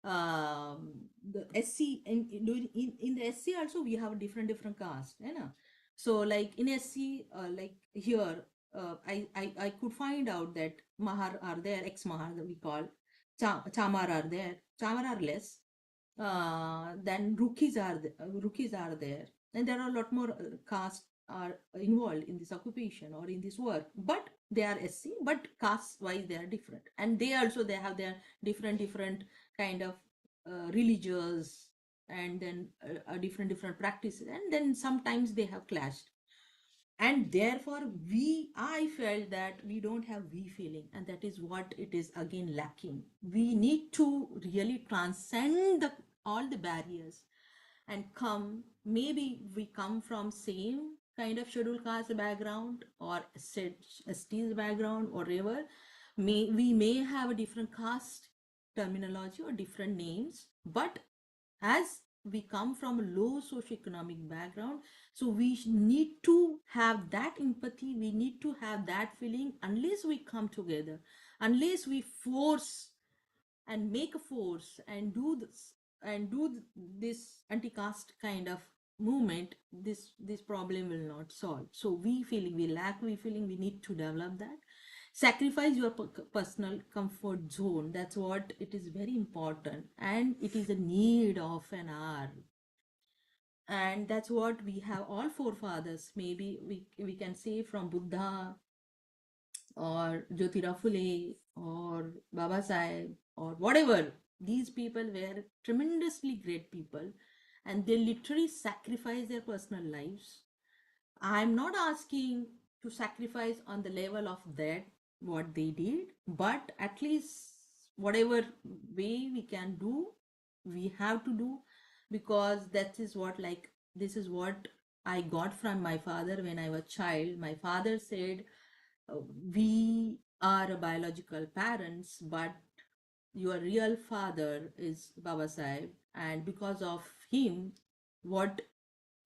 the SC. In the SC also we have different caste, you know. So like in SC, like here, I could find out that Mahar are there, ex Mahar that we call, Chamar are there, Chamar are less. Then rookies are there, and there are a lot more castes are involved in this occupation or in this work. But they are SC, but caste wise they are different, and they have their different kind of religious, and then different practices, and then sometimes they have clashed. And therefore I felt that we don't have we feeling, and that is what it is again lacking. We need to really transcend all the barriers and come. Maybe we come from same kind of scheduled caste background or ST's background or whatever. We may have a different caste terminology or different names, but as we come from a low socioeconomic background, so we need to have that empathy, we need to have that feeling. Unless we come together, unless we force and make a force and do this and this anti-caste kind of movement, this problem will not solve. So we feeling we lack, we feeling we need to develop that. Sacrifice your personal comfort zone. That's what it is very important, and it is a need of an hour. And that's what we have all forefathers. Maybe we can say from Buddha or Jyotira Phule or Baba Sahib or whatever. These people were tremendously great people, and they literally sacrificed their personal lives. I'm not asking to sacrifice on the level of that what they did, but at least whatever way we can do, we have to do, because that is what, like, this is what I got from my father when I was child. My father said, uh, we are a biological parents, but your real father is Baba Sahib, and because of him, what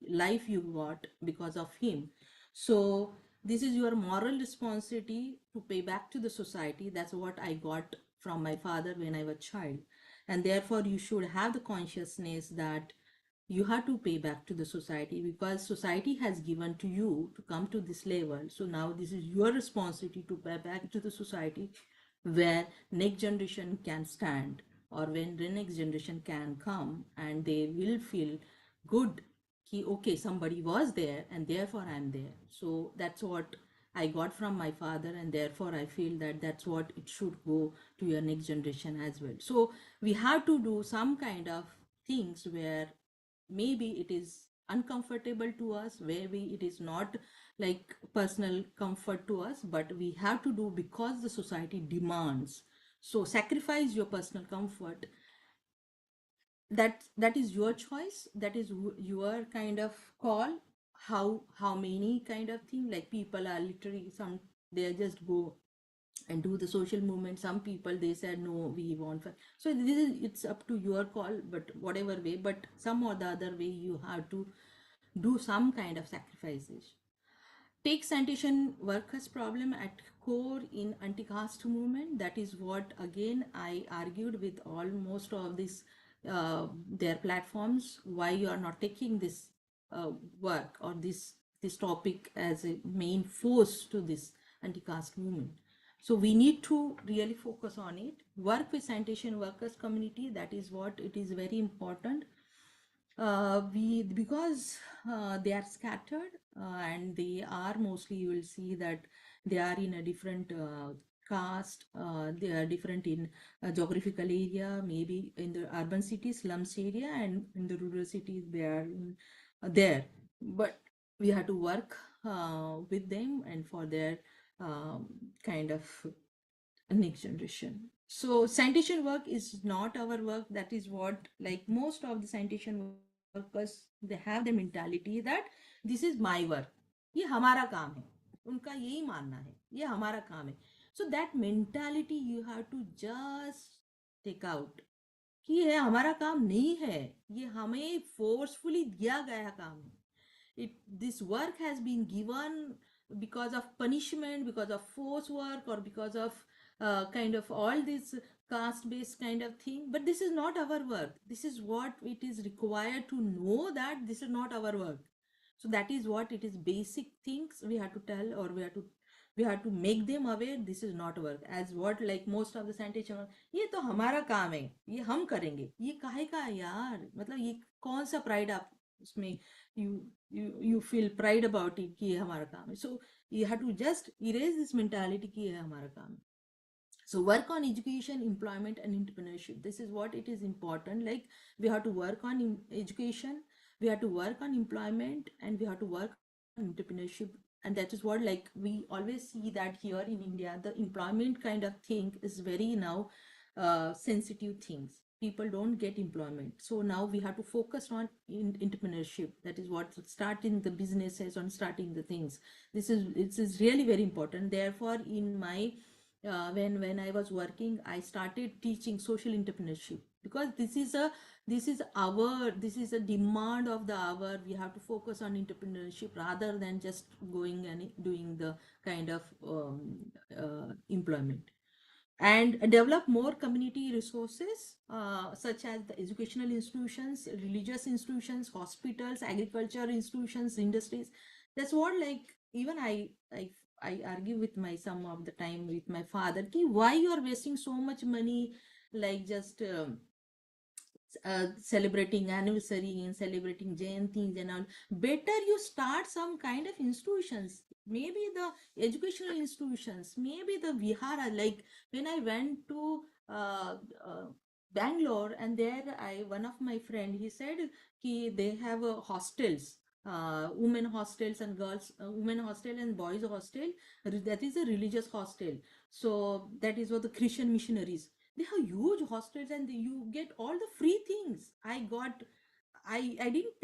life you got because of him. So this is your moral responsibility to pay back to the society. That's what I got from my father when I was a child. And therefore you should have the consciousness that you have to pay back to the society, because society has given to you to come to this level. So now this is your responsibility to pay back to the society, where next generation can stand, or when the next generation can come and they will feel good, okay, somebody was there and therefore I'm there. So that's what I got from my father, and therefore I feel that that's what it should go to your next generation as well. So we have to do some kind of things where maybe it is uncomfortable to us, where it is not like personal comfort to us, but we have to do because the society demands. So sacrifice your personal comfort that is your choice, that is your kind of call. How many kind of thing, like people are literally, some they just go and do the social movement. Some people they said no, we want so this is, it's up to your call, but whatever way, but some or the other way you have to do some kind of sacrifices. Take sanitation workers problem at core in anti-caste movement. That is what again I argued with almost of this their platforms, why you are not taking this work or this topic as a main force to this anti-caste movement. So we need to really focus on it, work with sanitation workers community. That is what it is very important. We because they are scattered, and they are mostly, you will see that they are in a different caste, they are different in geographical area, maybe in the urban cities slums area, and in the rural cities they are there. But we have to work with them and for their um, kind of next generation. So sanitation work is not our work. That is what, like most of the sanitation workers, they have the mentality that this is my work, ये हमारा काम है, उनका यही मानना है ये हमारा काम है. So that mentality you have to just take out, कि ये हमारा काम नहीं है, ये हमें forcefully दिया गया काम है. This work has been given because of punishment, because of force work, or because of kind of all this caste based kind of thing. But this is not our work. This is what it is required to know, that this is not our work. So that is what it is, basic things we have to tell, or we have to make them aware this is not work. As what, like most of the sanitation, ये तो हमारा काम है, ये हम करेंगे, ये काहे का है यार, मतलब ये कौन सा प्राइड आप उसमें you feel pride about it कि ये हमारा काम है. So you have to just erase this mentality कि ये हमारा काम है. So work on education, employment, and entrepreneurship. This is what it is important. Like we have to work on education, we have to work on employment, and we have to work on entrepreneurship. And that is what, like we always see that here in India, the employment kind of thing is very now sensitive things. People don't get employment. So now we have to focus on entrepreneurship. That is what, starting the businesses, on starting the things. This is really very important. Therefore, in my when I was working, I started teaching social entrepreneurship, because this is a demand of the hour. We have to focus on entrepreneurship rather than just going and doing the kind of employment. And develop more community resources, such as the educational institutions, religious institutions, hospitals, agriculture institutions, industries. That's what, like even I argue with my some of the time with my father, ki why you are wasting so much money, like just celebrating anniversary and celebrating Jayantis and all. Better you start some kind of institutions, maybe the educational institutions, maybe the vihara. Like when I went to Bangalore, and there I one of my friend, he said ki they have hostels, women hostels and girls, women hostel and boys hostel. That is a religious hostel. So that is what the Christian missionaries, they have huge hostels, and you get all the free things. I didn't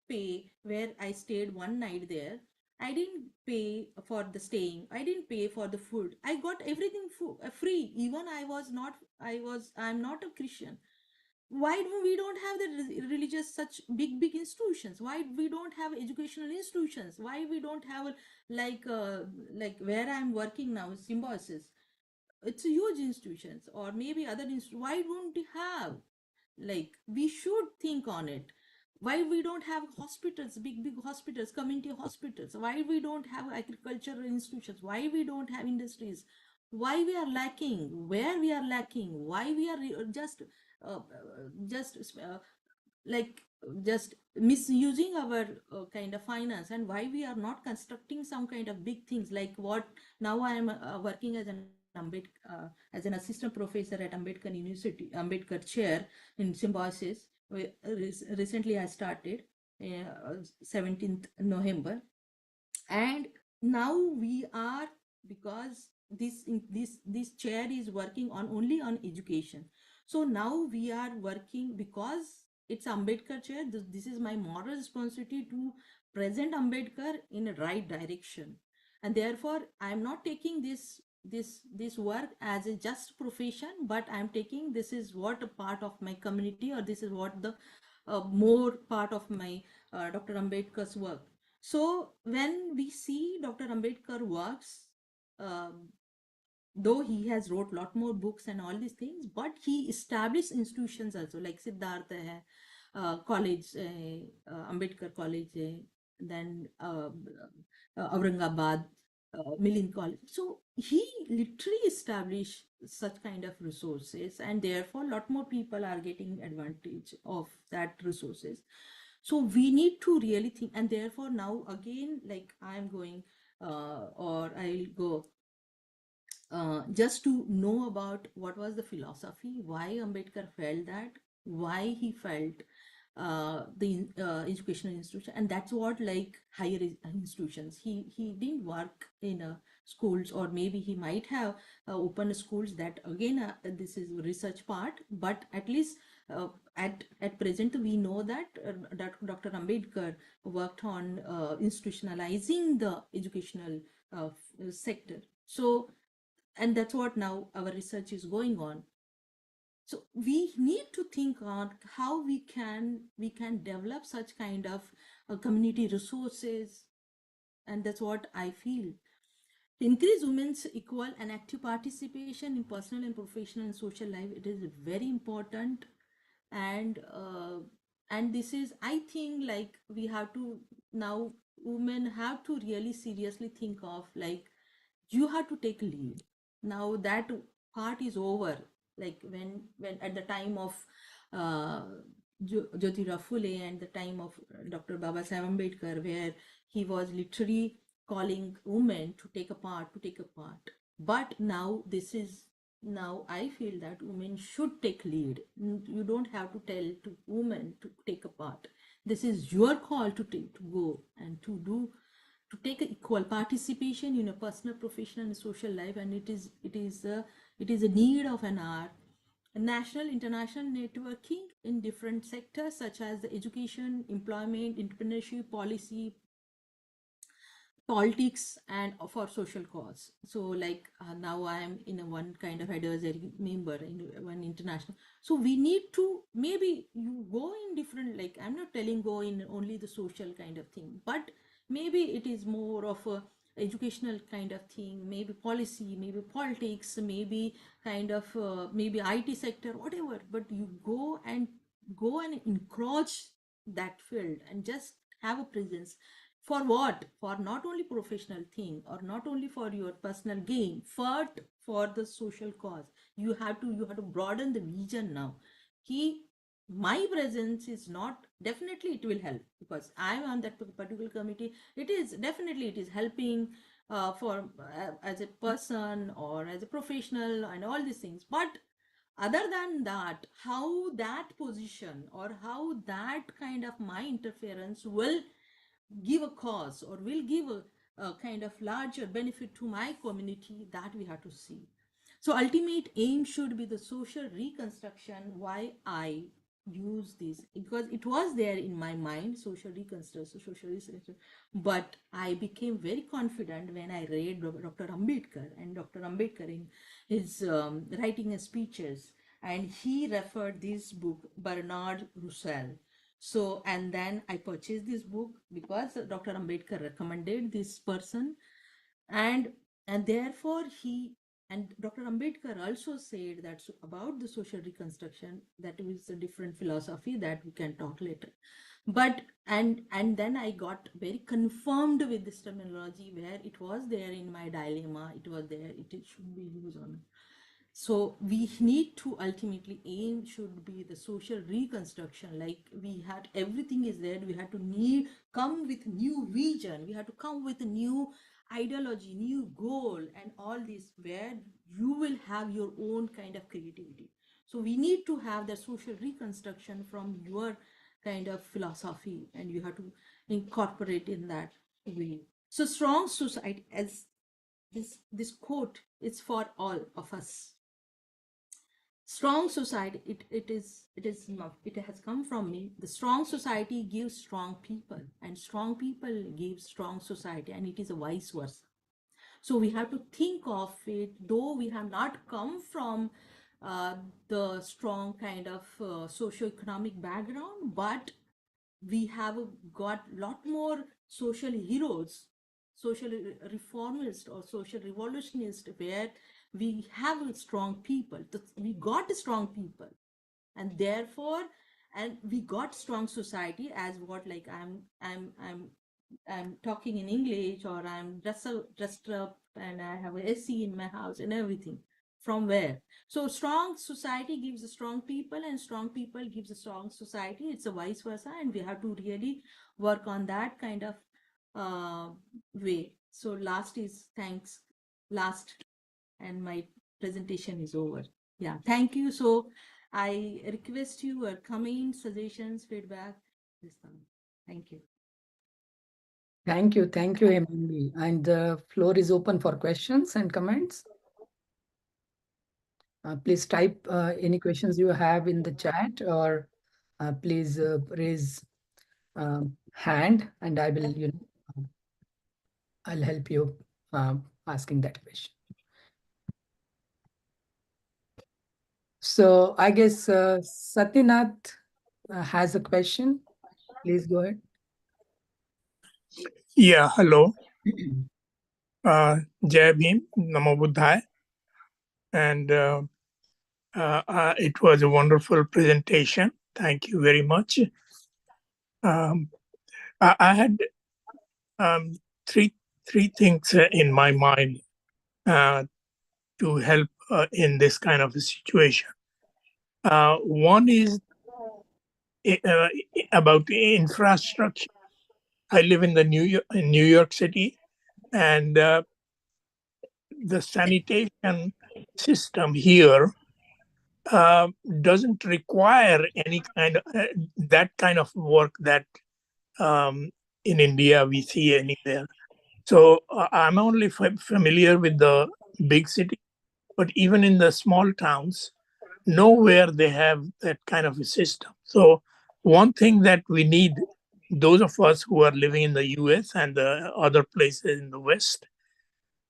pay where I stayed one night there. I didn't pay for the staying, I didn't pay for the food, I got everything free. Even I'm not a Christian. Why do we don't have the religious, such big institutions? Why we don't have educational institutions? Why we don't have like where I'm working now, Symbiosis, it's a huge institutions, or maybe other why don't we have, like we should think on it. Why we don't have hospitals, big hospitals, community hospitals? Why we don't have agricultural institutions? Why we don't have industries? Why we are lacking, where we are lacking, why we are just like just misusing our kind of finance, and why we are not constructing some kind of big things, like what now I am working as as an assistant professor at Ambedkar University, Ambedkar chair in Symbiosis. Recently I started 17th November, and now we are, because this chair is working on only on education. So now we are working because it's Ambedkar chair. This is my moral responsibility to present Ambedkar in a right direction, and therefore I am not taking this work as a just profession, but I am taking this is what a part of my community, or this is what the more part of my Dr. Ambedkar's work. So when we see Dr. Ambedkar works, um, though he has wrote lot more books and all these things, but he established institutions also, like Siddhartha hai, college, Ambedkar college hai, then Aurangabad, Millen college. So he literally established such kind of resources, and therefore lot more people are getting advantage of that resources. So we need to really think, and therefore now again, like I'm going or I'll go just to know about what was the philosophy, why Ambedkar felt that, why he felt the educational institution, and that's what like higher institutions. He didn't work in schools, or maybe he might have opened schools. That again, this is research part, but at least. At present, we know that Dr. Ambedkar worked on institutionalizing the educational sector. So and that's what now our research is going on. So we need to think on how we can develop such kind of community resources, and that's what I feel. To increase women's equal and active participation in personal and professional and social life, it is very important. And this is, I think, like we have to now, women have to really seriously think of, like, you have to take lead. Now that part is over. Like when at the time of uh, Jyotirao Phule and the time of Dr. Baba Saheb Ambedkar, where he was literally calling women to take a part, to take a part. But now this is, now I feel that women should take lead. You don't have to tell to women to take a part. This is your call to take, to go and to do, to take equal participation in a personal, professional, and social life. And it is a need of an hour. National, international networking in different sectors such as the education, employment, entrepreneurship, policy, politics, and for social cause. So like now I am in a one kind of advisory member in one international. So we need to, maybe you go in different, like I'm not telling go in only the social kind of thing, but maybe it is more of a educational kind of thing, maybe policy, maybe politics, maybe kind of maybe IT sector, whatever. But you go and encroach that field and just have a presence. For what? For not only professional thing, or not only for your personal gain, but for the social cause. You have to broaden the vision now. He My presence is not, definitely it will help, because I'm on that particular committee. It is helping for as a person or as a professional and all these things. But other than that, how that position or how that kind of my interference will give a cause, or will give a kind of larger benefit to my community, that we have to see. So ultimate aim should be the social reconstruction. Why I use this? Because it was there in my mind, social reconstruction, social reconstruction. But I became very confident when I read Dr. Ambedkar, and Dr. Ambedkar in his writing and speeches, and he referred this book, Bernard Russell. So, and then I purchased this book because Dr. Ambedkar recommended this person. And and therefore he, and Dr. Ambedkar also said that about the social reconstruction, that is a different philosophy that we can talk later. But and then I got very confirmed with this terminology, where it was there in my dilemma, it was there, it should be used on. So we need to ultimately aim should be the social reconstruction. Like we had, everything is there, we had to need come with new vision, we had to come with a new ideology, new goal, and all this, where you will have your own kind of creativity. So we need to have the social reconstruction from your kind of philosophy, and you have to incorporate in that way. So strong society, as this quote is for all of us. Strong society, it has come from me. The strong society gives strong people, and strong people give strong society, and it is a vice versa. So we have to think of it, though we have not come from the strong kind of socio-economic background, but we have got a lot more social heroes, social reformists or social revolutionists, where we have strong people. We got strong people, and therefore, and we got strong society, as what, like, I'm talking in English, or I'm dressed up and I have a AC in my house and everything. From where? So strong society gives a strong people, and strong people gives a strong society. It's a vice versa, and we have to really work on that kind of uh, way. So last is thanks. Last, and my presentation is over. Yeah, thank you. So I request you comments, suggestions, feedback. Thank you. Thank you. Thank you, Hemangi. And the floor is open for questions and comments. Please type any questions you have in the chat, or please raise hand, and I will, I'll help you asking that question. So I guess Satyanath has a question. Please go ahead. Yeah, hello. Jai Bhim, Namo Buddhaya. And it was a wonderful presentation. Thank you very much. I had three things in my mind to help in this kind of a situation. One is uh, about infrastructure. I live in New York City, and the sanitation system here doesn't require any kind of that kind of work that in India we see anywhere. So I'm only familiar with the big city, but even in the small towns, nowhere they have that kind of a system. So one thing that we need, those of us who are living in the US and the other places in the West,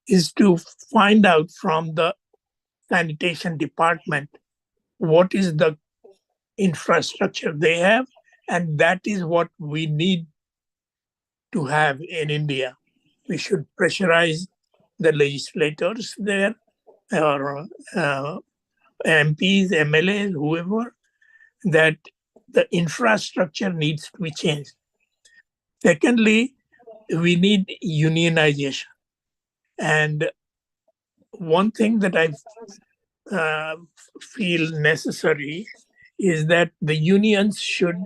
is to find out from the sanitation department what is the infrastructure they have, and that is what we need to have in India. We should pressurize the legislators there, or MPs, MLAs, whoever, that the infrastructure needs to be changed. Secondly, we need unionization. And one thing that I feel necessary is that the unions should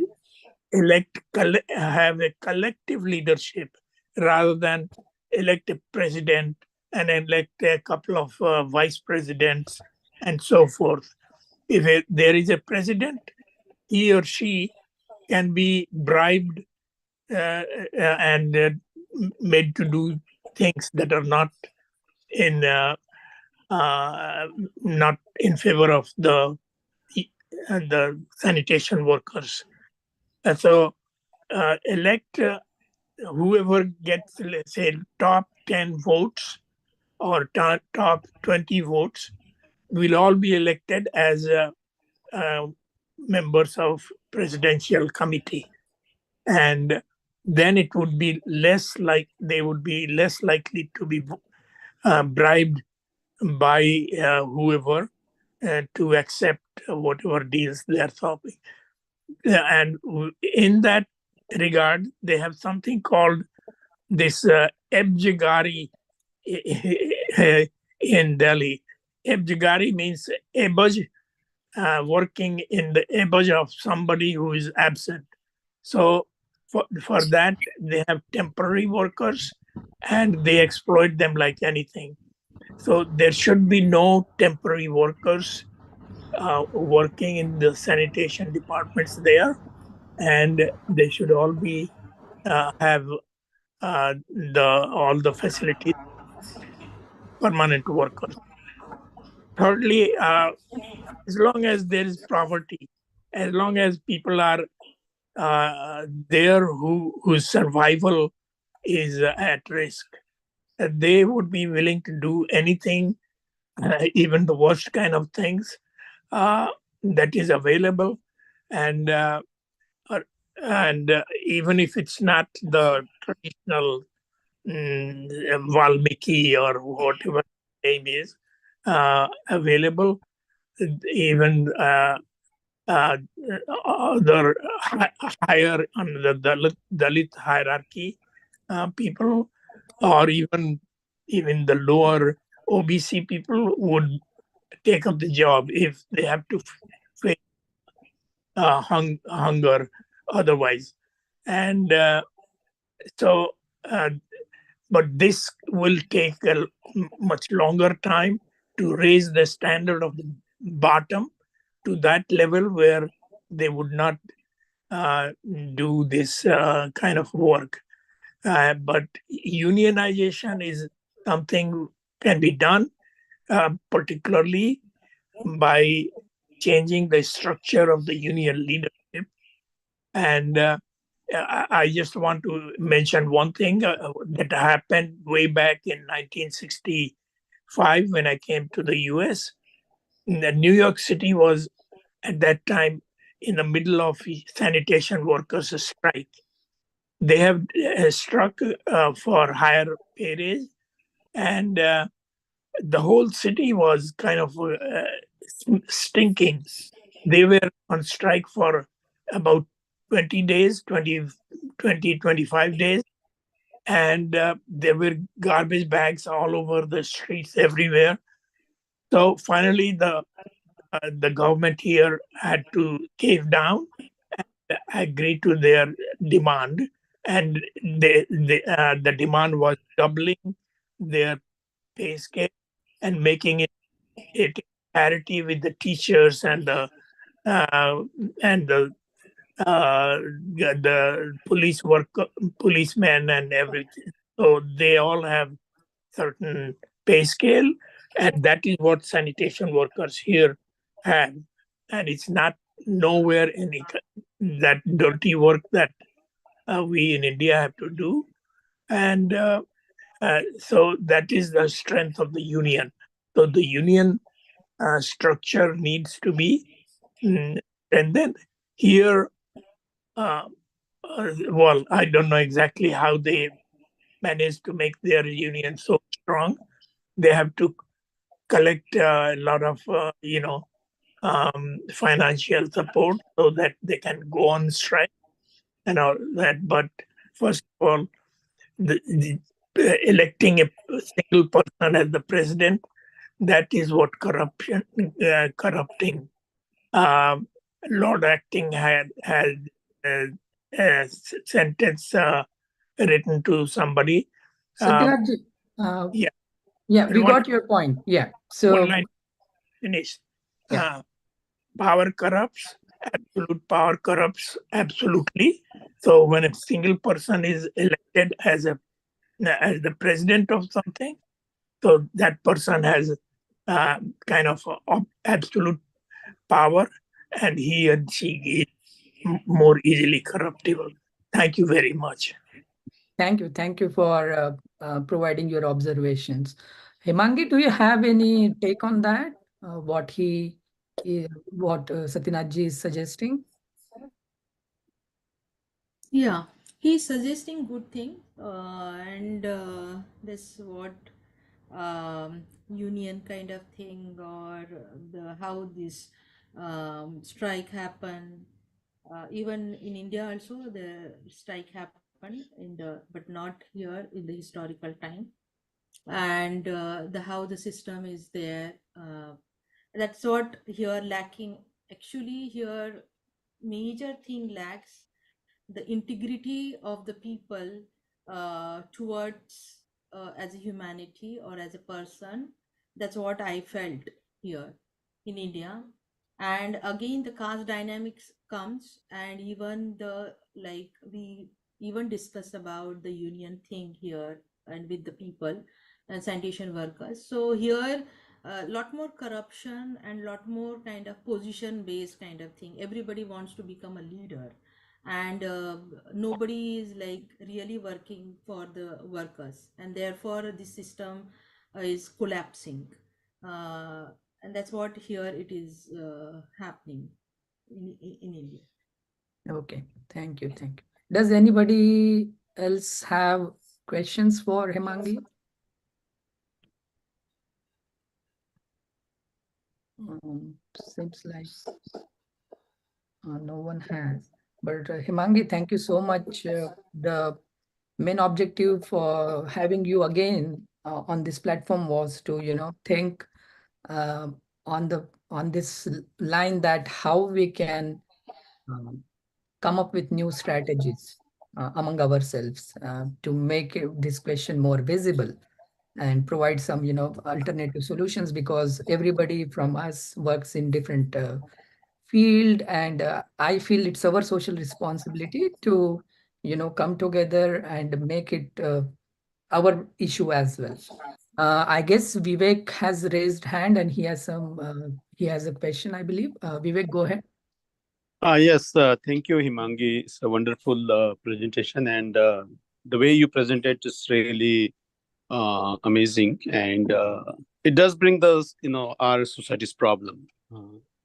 have a collective leadership rather than elect a president and elect a couple of vice presidents and so forth. If there is a president, he or she can be bribed and made to do things that are in uh, not in favor of the sanitation workers. So elect whoever gets, let's say, top 10 votes or top 20 votes will all be elected as uh, members of presidential committee. And then it would be they would be less likely to be bribed by whoever to accept whatever deals they are solving. And in that regard, they have something called this Ebjigari in Delhi. Ebjigari means ebaj, working in the ebaj of somebody who is absent. So for that, they have temporary workers and they exploit them like anything. So there should be no temporary workers working in the sanitation departments there, and they should all be have the all the facilities. permanent workers. Thirdly, as long as there is poverty, as long as people are there whose survival is at risk, they would be willing to do anything, even the worst kind of things uh, that is available, and or- and even if it's not the traditional Valmiki or whatever name is available, even uh, other higher on the Dalit hierarchy people, or even the lower OBC people would take up the job if they have to face hunger otherwise. And so, uh, but this will take a much longer time to raise the standard of the bottom to that level where they would not uh, do this kind of work. But unionization is something can be done, particularly by changing the structure of the union leadership. And I just want to mention one thing that happened way back in 1965 when I came to the US. New York City was at that time in the middle of sanitation workers' strike. They have struck for higher pay raise, and the whole city was kind of stinking. They were on strike for about 20 days, 25 days, and there were garbage bags all over the streets everywhere. So finally, the government here had to cave down, agree to their demand, and the demand was doubling their pay scale and making it parity with the teachers uh, and the policemen and everything. So they all have certain pay scale, and that is what sanitation workers here have. And it's not nowhere that dirty work that we in India have to do. And so that is the strength of the union. So the union structure needs to be, mm, and then here, uh, well, I don't know exactly how they manage to make their union so strong. They have to collect a lot of, financial support so that they can go on strike and all that. But first of all, electing a single person as the president, that is what corrupting. Um, Lord Acting had uh, a sentence written to somebody. Um, Satyajit, uh, yeah, yeah, and we got your point. Yeah. one So, line finished. yeah, Uh, Power corrupts. Absolute power corrupts absolutely. So when a single person is elected as the president of something, so that person has kind of absolute power, and he and she is more easily corruptible. Thank you very much. thank you. Thank you for providing your observations. Hemangi, do you have any take on that? What Satyanathji is suggesting? Yeah, he's suggesting good thing, and this what union kind of thing, or the how this strike happen. Even in India also the strike happened in the, but not here in the historical time, and the how the system is there. That's what here lacking. Actually, here major thing lacks the integrity of the people towards as a humanity or as a person. That's what I felt here in India. And again the caste dynamics comes, and even the, like we even discuss about the union thing here and with the people. sanitation workers. So here a lot more corruption and lot more kind of position based kind of thing. Everybody wants to become a leader, and nobody is like really working for the workers, and therefore this system is collapsing, uh, and that's what here it is happening in India. Okay, thank you, thank you. Does anybody else have questions for Hemangi? Seems like no one has. But Hemangi, thank you so much. The main objective for having you again on this platform was to, think uh, on this line that how we can um, come up with new strategies among ourselves to make this question more visible and provide some alternative solutions, because everybody from us works in different field, and I feel it's our social responsibility to come together and make it our issue as well. I guess Vivek has raised hand and he has a question, I believe. Vivek, go ahead. Yes, thank you, Himangi. It's a wonderful presentation, and the way you present it is really amazing, and it does bring our society's problem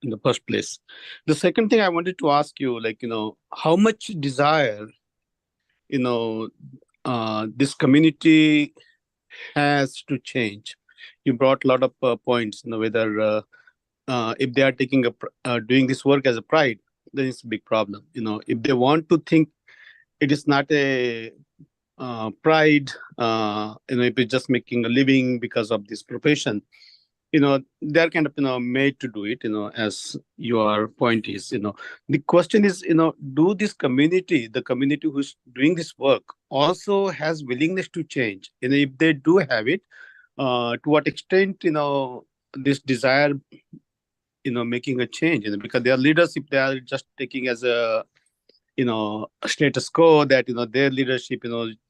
in the first place. The second thing I wanted to ask you, like, how much desire, you know, this community has to change. You brought a lot of points, whether if they are doing this work as a pride, then it's a big problem. If they want to think it is not a pride, if it's just making a living because of this profession, they're kind of made to do it. As your point is, the question is, do this community, the community who's doing this work, also has willingness to change? If they do have it, to what extent this desire making a change, because their leaders, if they are just taking as a status quo that their leadership,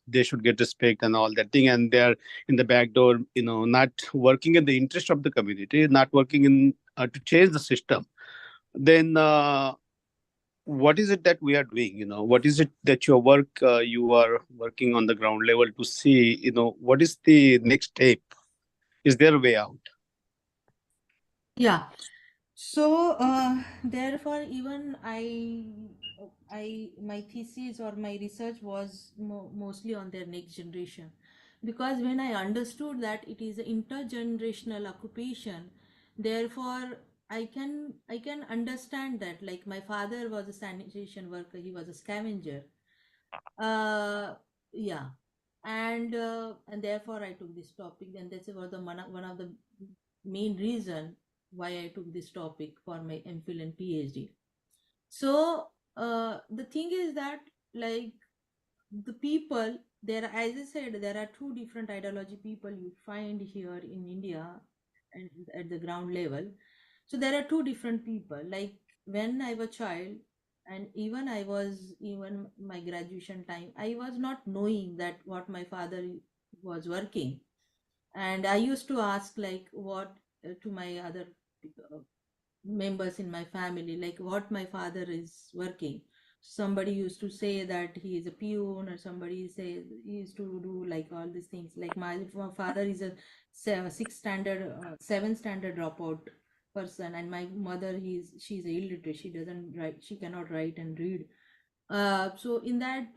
they should get respect and all that thing, and they're in the back door, not working in the interest of the community, not working in to change the system, then what is it that we are doing? What is it that you are working on the ground level to see, what is the next step? Is there a way out? Yeah. So therefore, even my thesis or my research was mostly on their next generation, because when I understood that it is an intergenerational occupation, therefore I can understand that, like, my father was a sanitation worker, he was a scavenger, uh yeah, and therefore I took this topic, and that's was the one of the main reason why I took this topic for my MPhil and PhD. So the thing is that, like, the people there, as I said, there are two different ideology people you find here in India and at the ground level. So there are two different people. Like, when I was child, and even my graduation time, I was not knowing that what my father was working, and I used to ask, like, what to my other uh, members in my family, like, what my father is working. Somebody used to say that he is a peon, or somebody say he used to do like all these things. Like, my father is a sixth standard, seventh standard dropout person, and my mother, she's illiterate, she doesn't write, she cannot write and read. So in that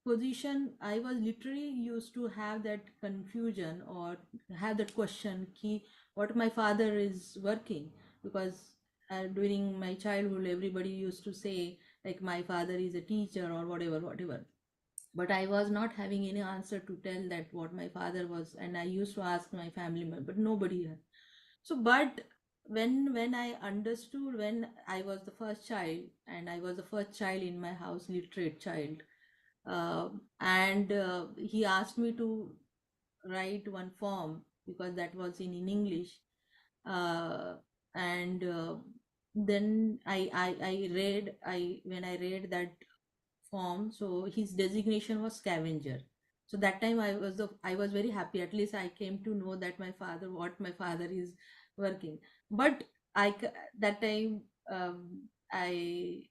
position, I was literally used to have that confusion, or have that question, ki, what my father is working. Because during my childhood, everybody used to say, like, my father is a teacher or whatever. But I was not having any answer to tell that what my father was, and I used to ask my family member, but nobody had. So, but when I understood, when I was the first child, and I was the first child in my house, literate child, and he asked me to write one form, because that was in English, uh, and then I read, I when I read that form, so his designation was scavenger. So that time I was very happy. At least I came to know that what my father is working. But that time, I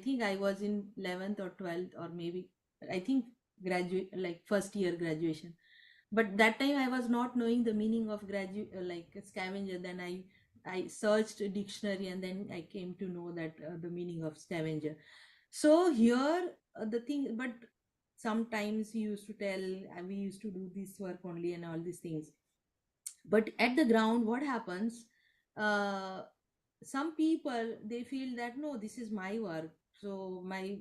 think I was in 11th or 12th, or maybe I think graduate, like first year graduation. But that time I was not knowing the meaning of like scavenger. Then I searched a dictionary, and then I came to know that the meaning of scavenger. So here, the thing, but sometimes he used to tell, we used to do this work only and all these things. But at the ground, what happens, uh, some people, they feel that no, this is my work, so my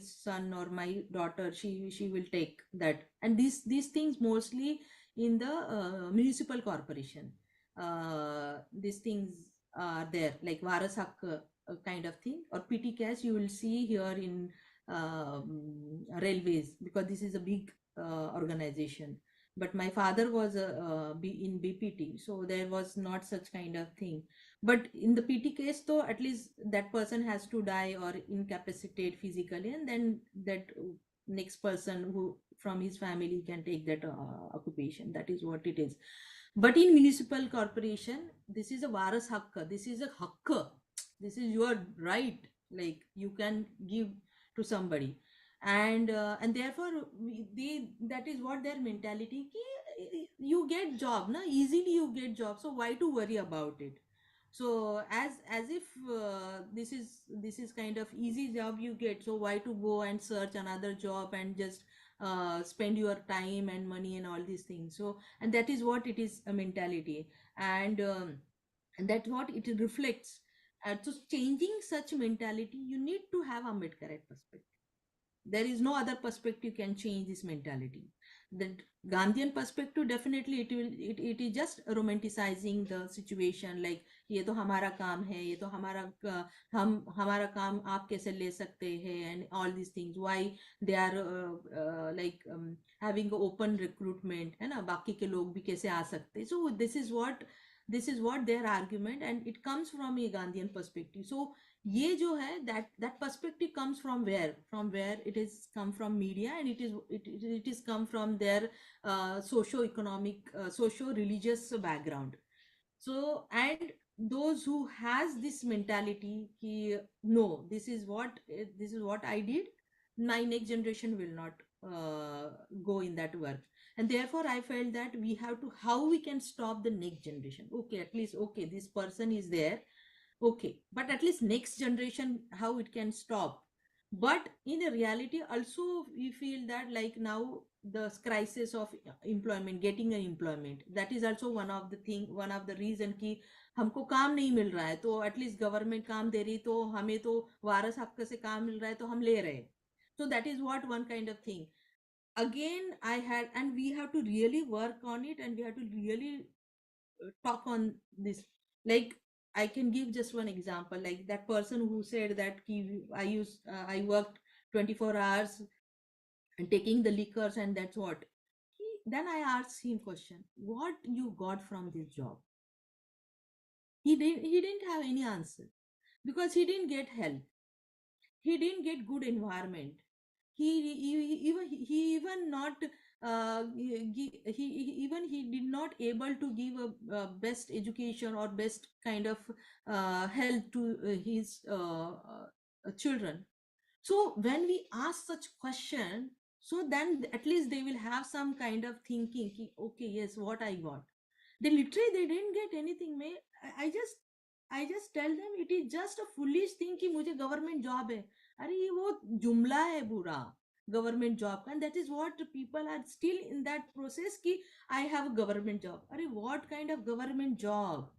son or my daughter, she will take that. And these things mostly in the municipal corporation, these things are there, like varas hak kind of thing, or pt cash you will see here in railways, because this is a big organization. But my father was in bpt, so there was not such kind of thing. But in the pt case, though, at least that person has to die or incapacitate physically, and then that next person who from his family can take that occupation. That is what it is. But in municipal corporation, this is a varas hakka, this is a hakka, this is your right, like you can give to somebody. And therefore that is what their mentality ki, you get job na, easily you get job, so why to worry about it? So as if this is kind of easy job you get, so why to go and search another job and just spend your time and money and all these things. So, and that is what it is, a mentality. And that's what it reflects. So changing such mentality, you need to have Ambedkarite perspective. There is no other perspective can change this mentality. The Gandhian perspective, definitely it is just romanticizing the situation, like ये तो हमारा काम है, ये तो हमारा काम आप कैसे ले सकते हैं, and all these things, why they are having open recruitment है ना, बाकी के लोग भी कैसे आ सकते. So this is what their argument, and it comes from a Gandhian perspective. So ये जो है, that perspective comes from where it is come from media, and it is come from their socio economic, socio religious background. So, and those who has this mentality ki, no, this is what I did, my next generation will not go in that work. And therefore I felt that we have to, how we can stop the next generation. Okay, at least, okay, this person is there, okay, but at least next generation, how it can stop. But in a reality also, we feel that like now the crisis of employment, getting an employment, that is also one of the reason कि हमको काम नहीं मिल रहा है, तो at least government काम दे रही, तो हमें तो वारस हक से काम मिल रहा है, तो हम ले रहे. So that is what one kind of thing. Again, I had, and we have to really work on it, and we have to really talk on this. Like, I can give just one example, like that person who said that I worked 24 hours and taking the liquors, and that's what then I asked him question, what you got from this job? He didn't have any answer, because he didn't get help, he didn't get good environment, he even not he did not able to give a best education or best kind of health to his children. So when we ask such question, so then at least they will have some kind of thinking ki, okay, yes, what I got. They didn't get anything. I just tell them it is just a foolish thing कि मुझे government job है. अरे ये वो जुमला है बुरा government job का, and that is what people are still in that process कि I have a government job. अरे what kind of government job?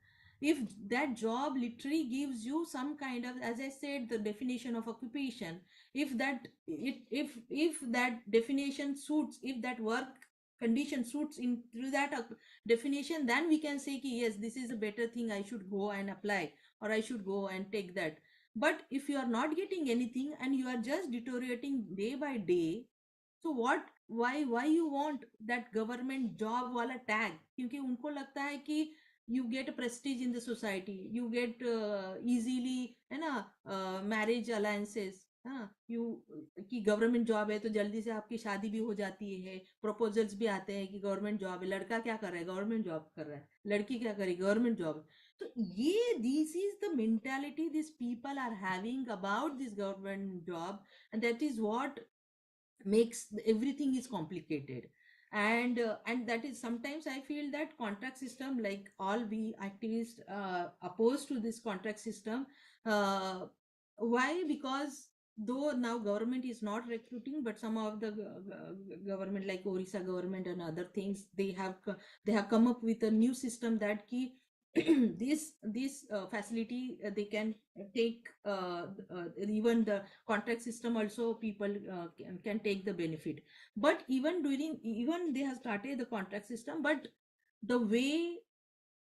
If that job literally gives you some kind of, as I said, the definition of occupation, if that definition suits, if that work condition suits into that definition, then we can say ki, yes, this is a better thing, I should go and apply, or I should go and take that. But if you are not getting anything and you are just deteriorating day by day, so why you want that government job wala tag? क्योंकि उनको लगता है कि you get a prestige in the society, you get easily है ना marriage alliances, हाँ, you कि government job है तो जल्दी से आपकी शादी भी हो जाती है, प्रपोजल्स भी आते हैं कि गवर्नमेंट जॉब है, लड़का क्या कर रहा है, गवर्नमेंट जॉब कर रहा है, लड़की क्या करेगी, गवर्नमेंट जॉब। तो ये this is the mentality this people are having about this government job, and that is what makes everything is complicated. And that is, sometimes I feel that contract system, like all we activists opposed to this contract system. Why? Because though now government is not recruiting, but some of the government like Orissa government and other things, they have come up with a new system that ki this facility they can take even the contract system also people can take the benefit. But even they have started the contract system, but the way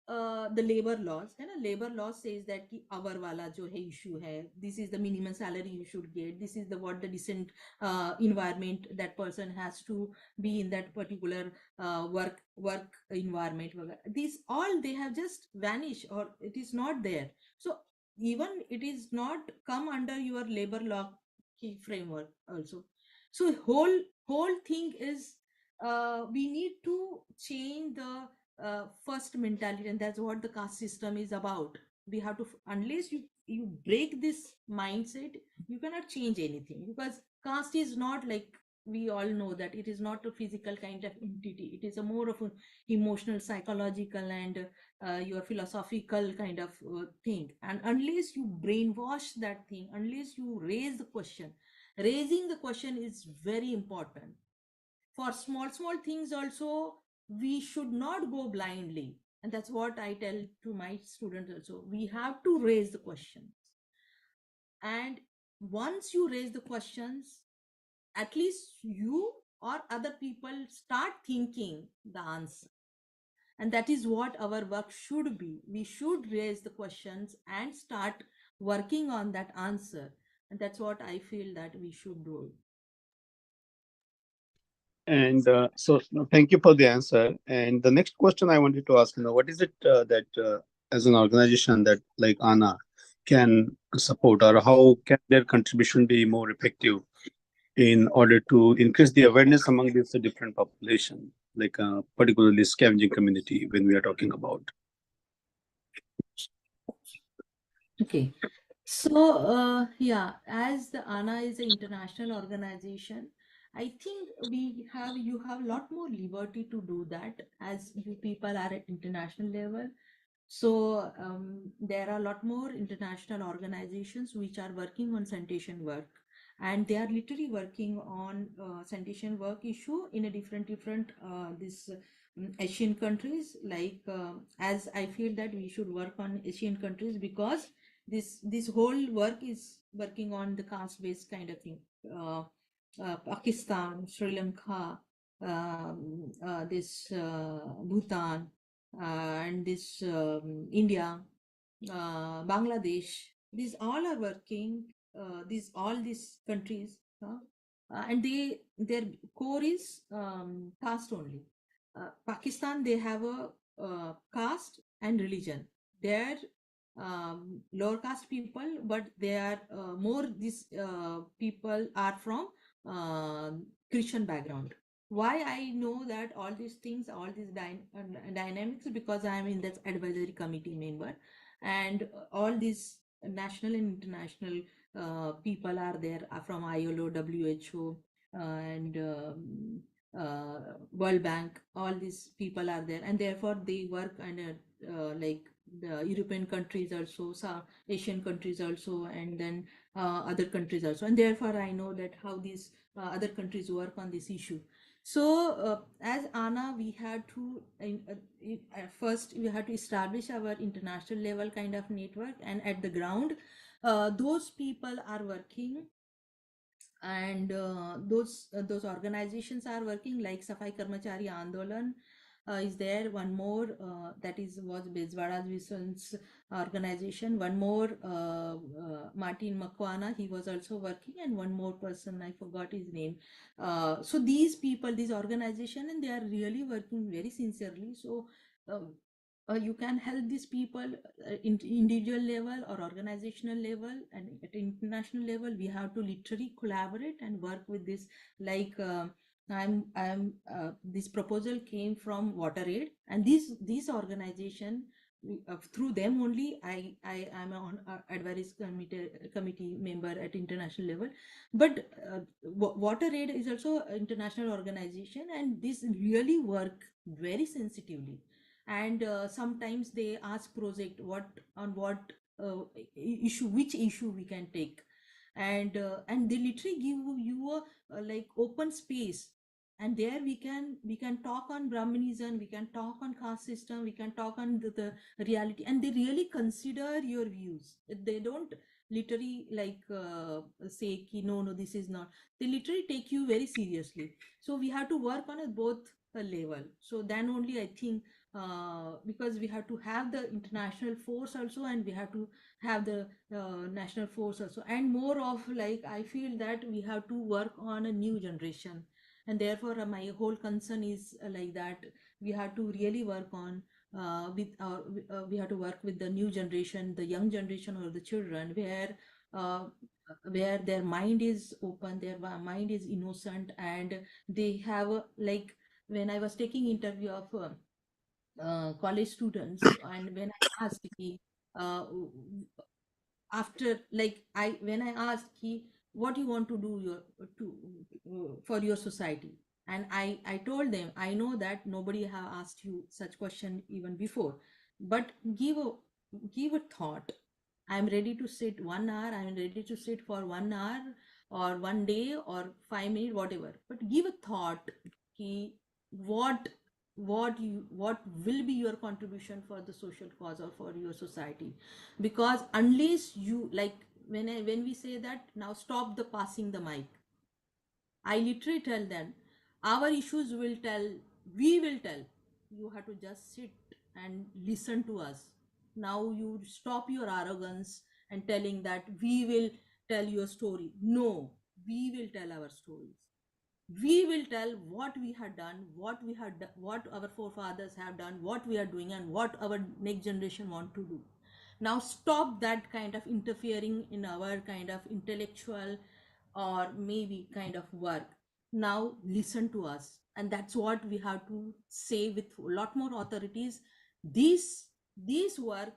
the labor laws है ना, labor laws says that कि hour वाला जो है issue है, this is the minimum salary you should get, this is the what the decent environment that person has to be in that particular work environment वगैरह, these all they have just vanished or it is not there. So even it is not come under your labor law key framework also. So whole thing is we need to change the first mentality, and that's what the caste system is about. We have to, unless you break this mindset, you cannot change anything, because caste is not like, we all know that it is not a physical kind of entity, it is a more of an emotional, psychological, and your philosophical kind of thing. And unless you brainwash that thing, unless you raise the question, raising the question is very important. For small things also, we should not go blindly, and that's what I tell to my students also. We have to raise the questions, and once you raise the questions, at least you or other people start thinking the answer. And that is what our work should be. We should raise the questions and start working on that answer, and that's what I feel that we should do. And thank you for the answer. And the next question I wanted to ask, what is it that as an organization that like ANA can support, or how can their contribution be more effective in order to increase the awareness among this different population, like particularly scavenging community when we are talking about? Okay. So, yeah, as the ANA is an international organization, I think you have a lot more liberty to do that, as you people are at international level. So there are a lot more international organizations which are working on sanitation work, and they are literally working on sanitation work issue in a different this Asian countries. Like as I feel that we should work on Asian countries, because this whole work is working on the caste based kind of thing. Pakistan, Sri Lanka, this Bhutan, and this India, Bangladesh. These all are working. These countries, and their core is caste only. Pakistan, they have a caste and religion. They're lower caste people, but they are more. These people are from Christian background. Why I know that all these things, all these dynamics, because I am in that advisory committee member, and all these national and international people are there from ILO, WHO, and World Bank. All these people are there, and therefore they work under like the European countries also, some Asian countries also, and then other countries also, and therefore I know that how these other countries work on this issue. So as ANA, we had to first we had to establish our international level kind of network, and at the ground, those people are working, and those organizations are working, like Safai Karmachari Andolan is there. One more that was Bezwada Vision's organization. One more Martin Makwana, he was also working, and one more person, I forgot his name. So these people, these organization, and they are really working very sincerely. So you can help these people in individual level or organizational level, and at international level we have to literally collaborate and work with this. Like I'm this proposal came from WaterAid, and these organization, through them only I am on advisory committee member at international level. But WaterAid is also an international organization, and this really work very sensitively. And sometimes they ask project what on what issue, which issue we can take. And they literally give you a like open space, and there we can talk on Brahmanism, we can talk on caste system, we can talk on the reality, and they really consider your views. They don't literally like say ki, no, this is not. They literally take you very seriously. So we have to work on a both level. So then only I think, because we have to have the international force also, and we have to have the national force also, and more of like I feel that we have to work on a new generation. And therefore my whole concern is like that we have to really work on we have to work with the new generation, the young generation, or the children, uh, where their mind is open, their mind is innocent, and they have like when I was taking interview of college students, and when I asked uh, after like I when I asked what you want to do to for your society, and I told them I know that nobody have asked you such question even before, but give a thought. I'm ready to sit 1 hour, I'm ready to sit for 1 hour or 1 day or 5 minutes, whatever, but give a thought ki what what will be your contribution for the social cause or for your society. Because unless you like, when we say that now stop the passing the mic, I literally tell them our issues will tell, we will tell, you have to just sit and listen to us. Now you stop your arrogance and telling that we will tell your story. No, we will tell our stories. We will tell what we have done, what we have done, what our forefathers have done, what we are doing, and what our next generation want to do. Now stop that kind of interfering in our kind of intellectual or maybe kind of work. Now listen to us, and that's what we have to say with a lot more authorities. This work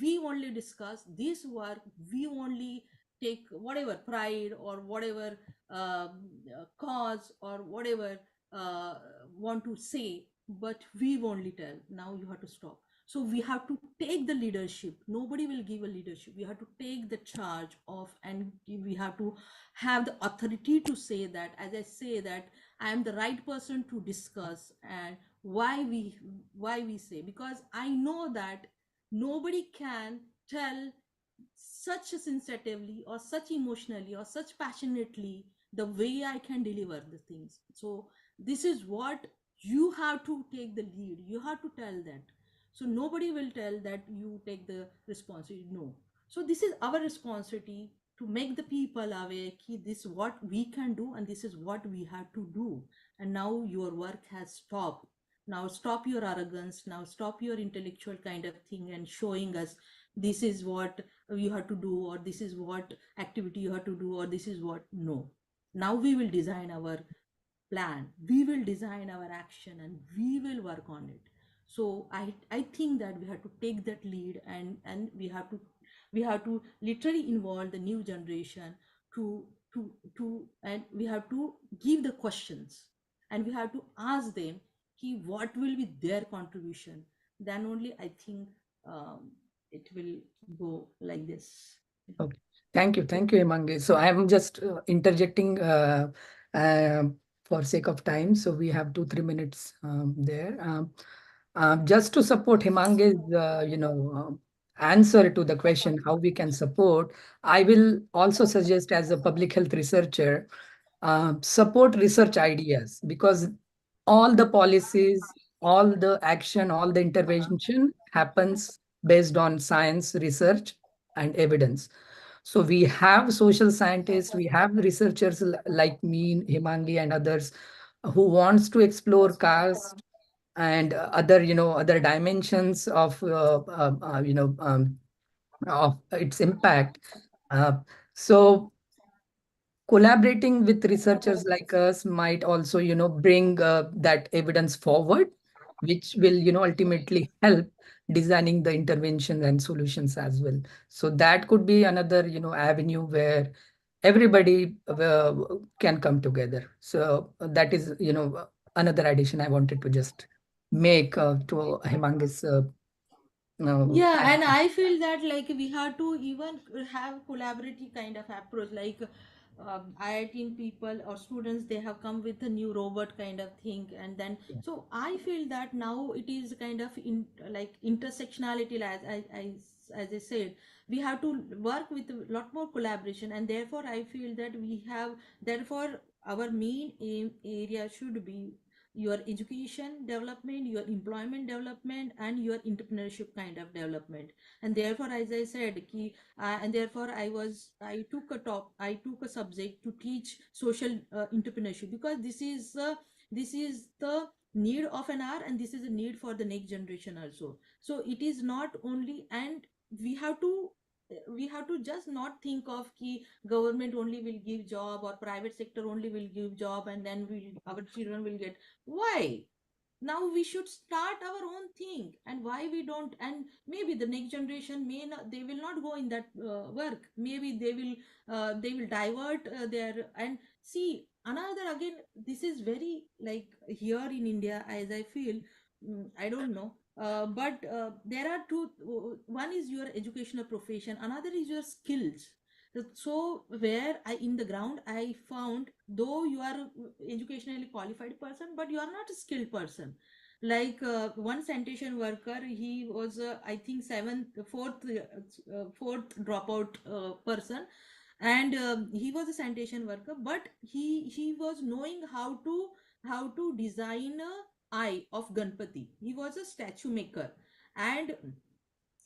we only discuss, this work we only take whatever pride or whatever cause or whatever uh, want to say, but we only tell. Now you have to stop. So we have to take the leadership. Nobody will give a leadership. We have to take the charge of, and we have to have the authority to say that, as I say that I am the right person to discuss. And why we say, because I know that nobody can tell such sensitively or such emotionally or such passionately the way I can deliver the things. So this is what you have to take the lead. You have to tell that. So nobody will tell that you take the responsibility. No. So this is our responsibility to make the people aware that this is what we can do and this is what we have to do. And now your work has stopped. Now stop your arrogance. Now stop your intellectual kind of thing and showing us this is what you have to do, or this is what activity you have to do, or this is what. No. Now we will design our plan, we will design our action, and we will work on it. So I think that we have to take that lead, and we have to literally involve the new generation to to and we have to give the questions, and we have to ask them what will be their contribution. Then only I think it will go like this. Okay. Thank you, Hemangi. So I'm just interjecting uh, for sake of time. So we have 2-3 minutes there. Just to support Hemangi's, answer to the question how we can support, I will also suggest as a public health researcher, support research ideas, because all the policies, all the action, all the intervention happens based on science, research, and evidence. So we have social scientists, we have researchers like me, Himangi, and others who wants to explore caste, and other, other dimensions of its impact. Uh, so collaborating with researchers like us might also, bring that evidence forward, which will, ultimately help designing the interventions and solutions as well. So that could be another, avenue where everybody can come together. So that is, another addition I wanted to just make to Hemangi's Yeah, and I feel that like we have to even have collaborative kind of approach. Like IIT people or students, they have come with a new robot kind of thing, and then so I feel that now it is kind of like intersectionality. As I said, we have to work with a lot more collaboration, and therefore I feel that we have, therefore our main aim area should be your education development, your employment development, and your entrepreneurship kind of development. And therefore, as I said, and therefore I took a subject to teach social entrepreneurship, because this is the need of an hour, and this is a need for the next generation also. So it is not only, and we have to we have to just not think of ki government only will give job or private sector only will give job, and then our children will get. Why? Now we should start our own thing, and why we don't? And maybe the next generation may not, they will not go in that work. Maybe they will divert their, and see another again, this is very like here in India, as I feel, I don't know, but there are two. One is your educational profession, another is your skills. So where I in the ground I found, though you are educationally qualified person, but you are not a skilled person. Like one sanitation worker, he was I think fourth dropout person, and he was a sanitation worker, but he was knowing how to design a eye of Ganpati. He was a statue maker. And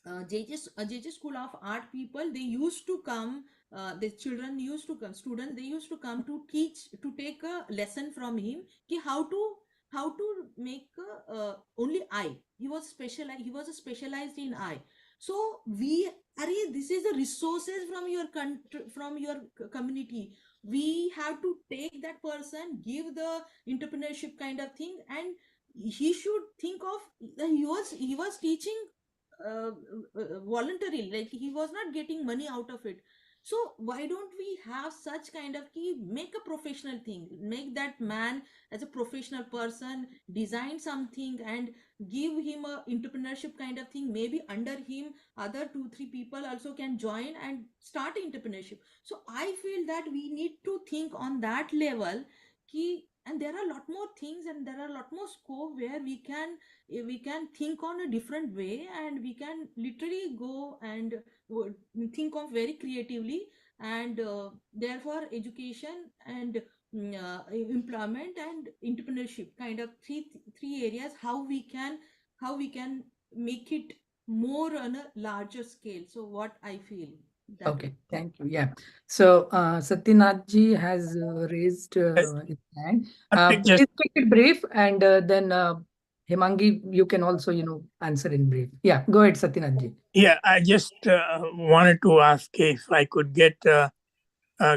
JJ School of Art people, they used to come, the children used to come, students, they used to come to teach, to take a lesson from him, ki how to make only eye. He was specialized in eye. So we are, this is the resources from your country, from your community. We have to take that person, give the entrepreneurship kind of thing, and he should think of, he was teaching voluntarily, like he was not getting money out of it. So why don't we have such kind of key, make a professional thing, make that man as a professional person, design something, and give him a entrepreneurship kind of thing. Maybe under him other 2 3 people also can join and start entrepreneurship. So I feel that we need to think on that level, key. And there are a lot more things, and there are a lot more scope where we can think on a different way, and we can literally go and think of very creatively. And therefore education and employment and entrepreneurship kind of three areas, how we can make it more on a larger scale. So what I feel that Okay, thank you. Yeah. So Satyanath ji has raised his hand. Karthik, just Please take it brief, and then Hemangi, you can also, answer in brief. Yeah, go ahead, Satyanath ji. yeah, I just wanted to ask if I could get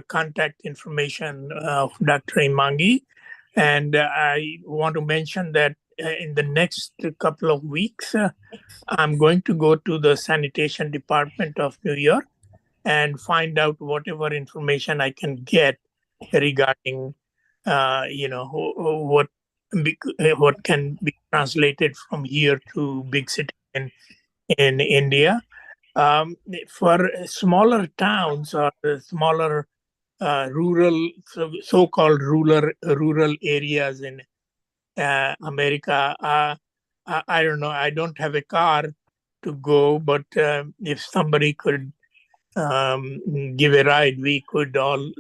contact information of Dr. Imangi. And I want to mention that in the next couple of weeks, I'm going to go to the sanitation department of New York and find out whatever information I can get regarding, what what can be translated from here to big city in India. For smaller towns or smaller rural, so-called rural areas in America. I don't know. I don't have a car to go, but if somebody could give a ride, we could all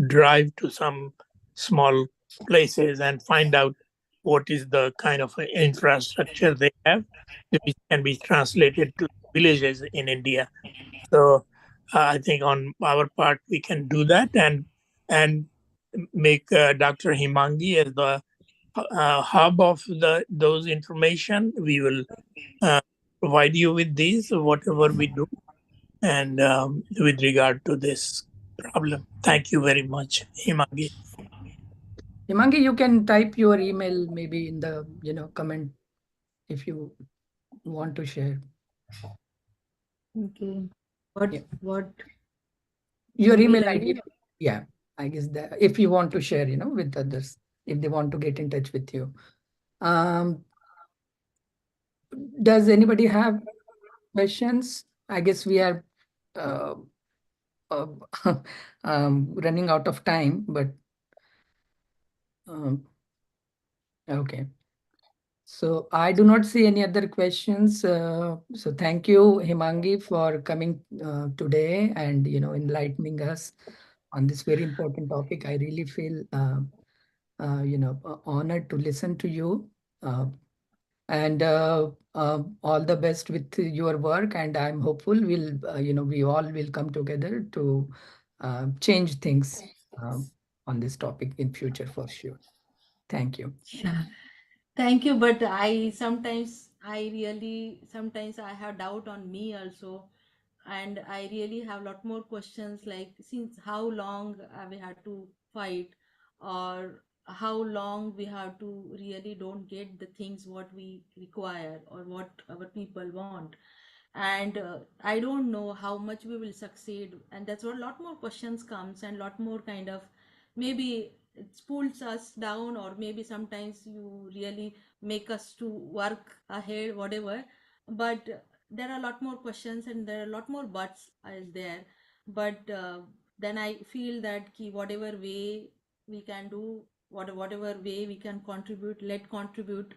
drive to some small places and find out what is the kind of infrastructure they have, which can be translated to villages in India. So I think on our part we can do that and make Dr. Himangi as the hub of those information. We will provide you with these, whatever we do, and with regard to this problem. Thank you very much, Hemangi. Himangi, you can type your email maybe in the comment if you want to share. Okay. What Yeah. what Your email email ID. ID? Yeah, I guess that if you want to share, with others, if they want to get in touch with you. Does anybody have questions? I guess we are uh, uh, running out of time, but okay. So I do not see any other questions. So thank you, Himangi, for coming today and enlightening us on this very important topic. I really feel honored to listen to you. And all the best with your work. And I'm hopeful we all will come together to change things on this topic in future for sure. Thank you. Yeah. Thank you, but sometimes I have doubt on me also, and I really have a lot more questions like since how long we had to fight, or how long we have to really don't get the things what we require or what our people want, and I don't know how much we will succeed, and that's what a lot more questions comes and lot more kind of maybe it pulls us down, or maybe sometimes you really make us to work ahead whatever, but there are a lot more questions and there are a lot more buts is there, but then I feel that whatever way we can do, whatever way we can contribute, let contribute,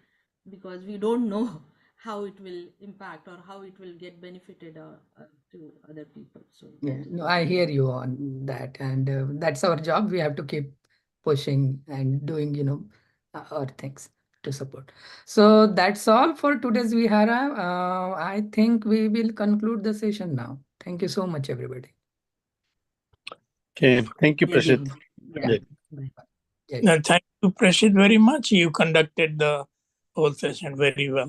because we don't know how it will impact or how it will get benefited to other people. So Yeah, that is no, what I I hear you on that, and that's our job. We have to keep pushing and doing, our things to support. So that's all for today's Vihara. I think we will conclude the session now. Thank you so much, everybody. Okay, thank you, Jai Prashit. Bhim. Yeah. Bye. Yeah. Thank you, Prashit, very much. You conducted the whole session very well.